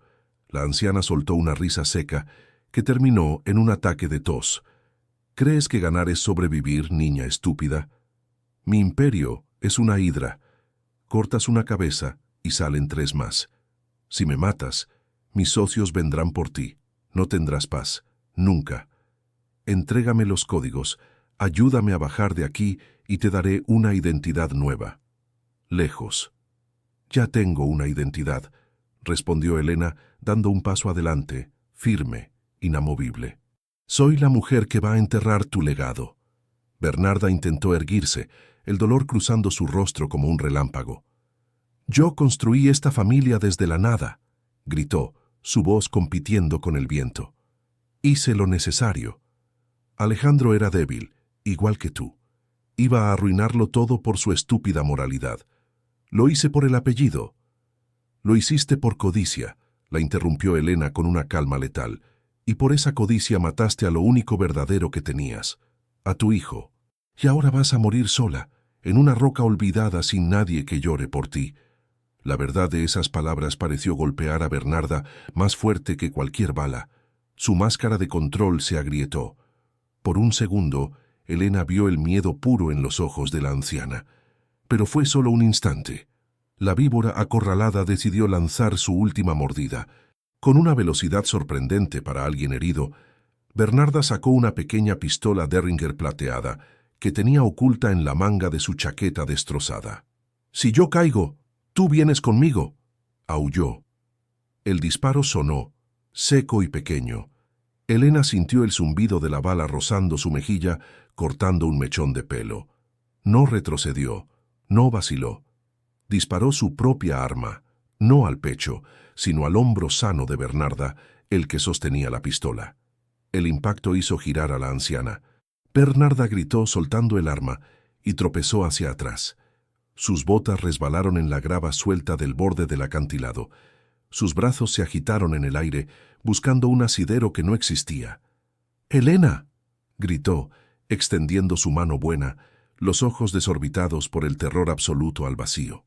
La anciana soltó una risa seca que terminó en un ataque de tos. «¿Crees que ganar es sobrevivir, niña estúpida? Mi imperio es una hidra. Cortas una cabeza y salen 3 más. Si me matas, mis socios vendrán por ti. No tendrás paz. Nunca. Entrégame los códigos, ayúdame a bajar de aquí y te daré una identidad nueva». «Lejos». «Ya tengo una identidad», respondió Elena, dando un paso adelante, firme, inamovible. «Soy la mujer que va a enterrar tu legado». Bernarda intentó erguirse, el dolor cruzando su rostro como un relámpago. «Yo construí esta familia desde la nada», gritó, su voz compitiendo con el viento. «Hice lo necesario. Alejandro era débil, igual que tú. Iba a arruinarlo todo por su estúpida moralidad. Lo hice por el apellido. Lo hiciste por codicia, la interrumpió Elena con una calma letal, y por esa codicia mataste a lo único verdadero que tenías, a tu hijo. Y ahora vas a morir sola, en una roca olvidada sin nadie que llore por ti. La verdad de esas palabras pareció golpear a Bernarda más fuerte que cualquier bala. Su máscara de control se agrietó. Por un segundo, Elena vio el miedo puro en los ojos de la anciana. Pero fue solo un instante. La víbora acorralada decidió lanzar su última mordida. Con una velocidad sorprendente para alguien herido, Bernarda sacó una pequeña pistola Derringer plateada que tenía oculta en la manga de su chaqueta destrozada. «Si yo caigo, tú vienes conmigo», aulló. El disparo sonó, seco y pequeño. Elena sintió el zumbido de la bala rozando su mejilla, cortando un mechón de pelo. No retrocedió, no vaciló. Disparó su propia arma, no al pecho, sino al hombro sano de Bernarda, el que sostenía la pistola. El impacto hizo girar a la anciana. Bernarda gritó soltando el arma y tropezó hacia atrás. Sus botas resbalaron en la grava suelta del borde del acantilado. Sus brazos se agitaron en el aire, buscando un asidero que no existía. «¡Elena!», gritó, extendiendo su mano buena, los ojos desorbitados por el terror absoluto al vacío.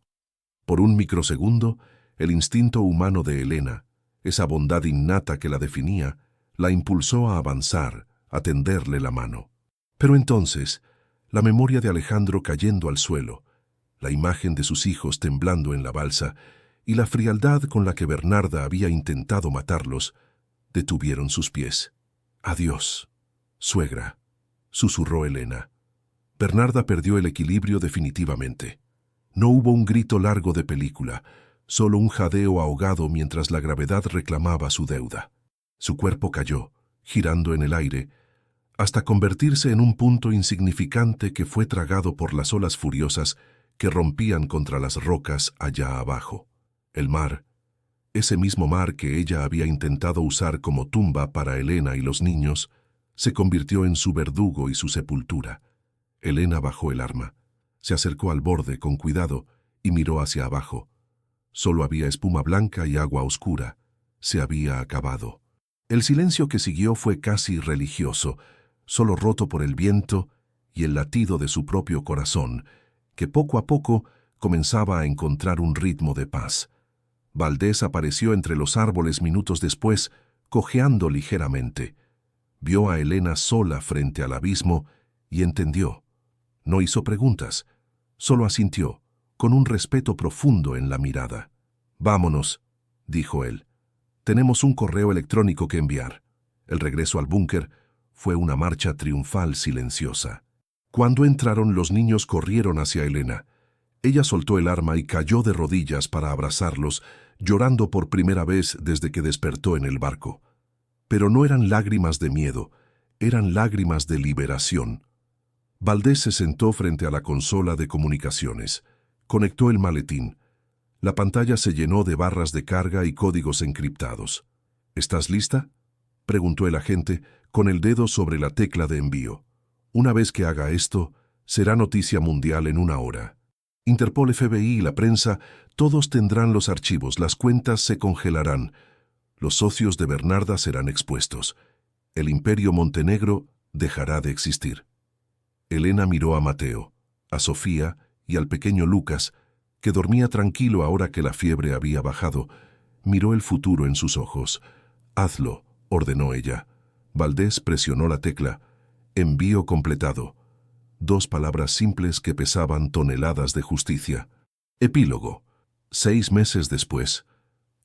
Por un microsegundo, el instinto humano de Elena, esa bondad innata que la definía, la impulsó a avanzar, a tenderle la mano. Pero entonces, la memoria de Alejandro cayendo al suelo, la imagen de sus hijos temblando en la balsa y la frialdad con la que Bernarda había intentado matarlos, detuvieron sus pies. «Adiós, suegra», susurró Elena. Bernarda perdió el equilibrio definitivamente. No hubo un grito largo de película, solo un jadeo ahogado mientras la gravedad reclamaba su deuda. Su cuerpo cayó, girando en el aire, hasta convertirse en un punto insignificante que fue tragado por las olas furiosas que rompían contra las rocas allá abajo. El mar, ese mismo mar que ella había intentado usar como tumba para Elena y los niños, se convirtió en su verdugo y su sepultura. Elena bajó el arma, se acercó al borde con cuidado y miró hacia abajo. Solo había espuma blanca y agua oscura. Se había acabado. El silencio que siguió fue casi religioso, solo roto por el viento y el latido de su propio corazón, que poco a poco comenzaba a encontrar un ritmo de paz. Valdés apareció entre los árboles minutos después, cojeando ligeramente. Vio a Elena sola frente al abismo y entendió. No hizo preguntas, solo asintió, con un respeto profundo en la mirada. «Vámonos», dijo él. «Tenemos un correo electrónico que enviar». El regreso al búnker fue una marcha triunfal silenciosa. Cuando entraron, los niños corrieron hacia Elena. Ella soltó el arma y cayó de rodillas para abrazarlos, llorando por primera vez desde que despertó en el barco. Pero no eran lágrimas de miedo, eran lágrimas de liberación. Valdés se sentó frente a la consola de comunicaciones. Conectó el maletín. La pantalla se llenó de barras de carga y códigos encriptados. «¿Estás lista?», preguntó el agente, con el dedo sobre la tecla de envío. «Una vez que haga esto, será noticia mundial en 1 hora. Interpol, FBI y la prensa, todos tendrán los archivos, las cuentas se congelarán. Los socios de Bernarda serán expuestos. El Imperio Montenegro dejará de existir». Elena miró a Mateo, a Sofía y al pequeño Lucas, que dormía tranquilo ahora que la fiebre había bajado. Miró el futuro en sus ojos. «Hazlo», ordenó ella. Valdés presionó la tecla. «Envío completado». 2 palabras simples que pesaban toneladas de justicia. Epílogo. 6 meses después,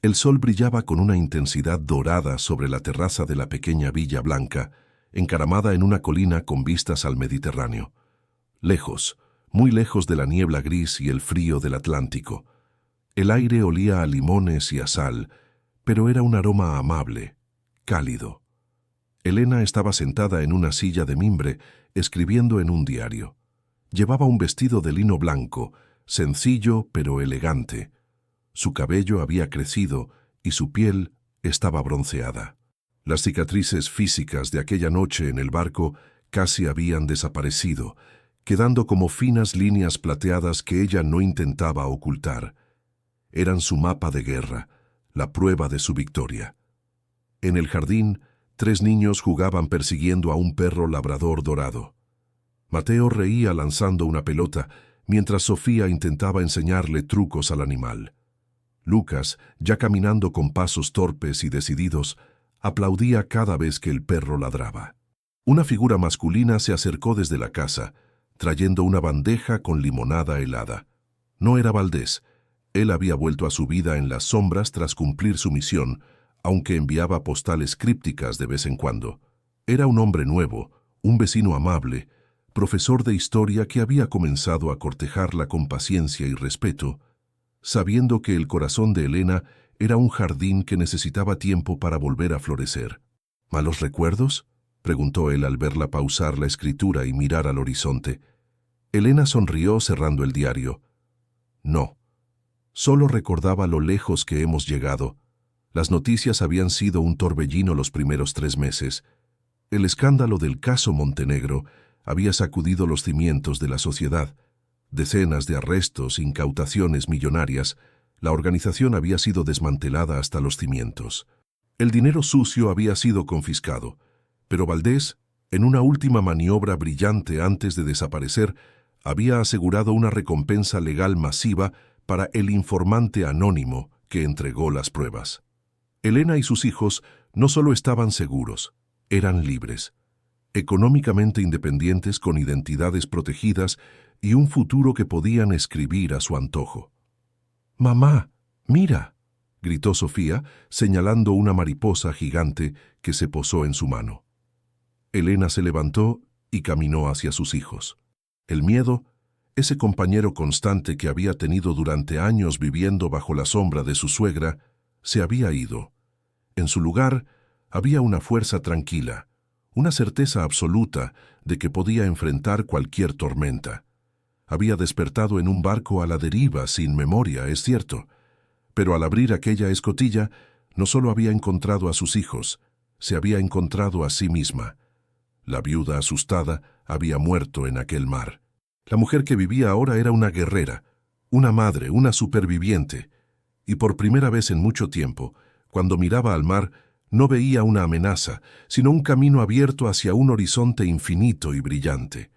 el sol brillaba con una intensidad dorada sobre la terraza de la pequeña Villa Blanca, encaramada en una colina con vistas al Mediterráneo. Lejos, muy lejos de la niebla gris y el frío del Atlántico. El aire olía a limones y a sal, pero era un aroma amable, cálido. Elena estaba sentada en una silla de mimbre, escribiendo en un diario. Llevaba un vestido de lino blanco, sencillo pero elegante. Su cabello había crecido y su piel estaba bronceada. Las cicatrices físicas de aquella noche en el barco casi habían desaparecido, quedando como finas líneas plateadas que ella no intentaba ocultar. Eran su mapa de guerra, la prueba de su victoria. En el jardín, 3 niños jugaban persiguiendo a un perro labrador dorado. Mateo reía lanzando una pelota, mientras Sofía intentaba enseñarle trucos al animal. Lucas, ya caminando con pasos torpes y decididos, aplaudía cada vez que el perro ladraba. Una figura masculina se acercó desde la casa, trayendo una bandeja con limonada helada. No era Valdés. Él había vuelto a su vida en las sombras tras cumplir su misión, aunque enviaba postales crípticas de vez en cuando. Era un hombre nuevo, un vecino amable, profesor de historia que había comenzado a cortejarla con paciencia y respeto, sabiendo que el corazón de Elena era un jardín que necesitaba tiempo para volver a florecer. ¿Malos recuerdos?, preguntó él al verla pausar la escritura y mirar al horizonte. Elena sonrió cerrando el diario. No, solo recordaba lo lejos que hemos llegado. Las noticias habían sido un torbellino los primeros 3 meses. El escándalo del caso Montenegro había sacudido los cimientos de la sociedad. Decenas de arrestos, incautaciones millonarias. La organización había sido desmantelada hasta los cimientos. El dinero sucio había sido confiscado, pero Valdés, en una última maniobra brillante antes de desaparecer, había asegurado una recompensa legal masiva para el informante anónimo que entregó las pruebas. Elena y sus hijos no solo estaban seguros, eran libres, económicamente independientes con identidades protegidas y un futuro que podían escribir a su antojo. «Mamá, mira», gritó Sofía, señalando una mariposa gigante que se posó en su mano. Elena se levantó y caminó hacia sus hijos. El miedo, ese compañero constante que había tenido durante años viviendo bajo la sombra de su suegra, se había ido. En su lugar había una fuerza tranquila, una certeza absoluta de que podía enfrentar cualquier tormenta. Había despertado en un barco a la deriva sin memoria, es cierto, pero al abrir aquella escotilla no solo había encontrado a sus hijos, se había encontrado a sí misma. La viuda asustada había muerto en aquel mar. La mujer que vivía ahora era una guerrera, una madre, una superviviente, y por primera vez en mucho tiempo, cuando miraba al mar, no veía una amenaza, sino un camino abierto hacia un horizonte infinito y brillante.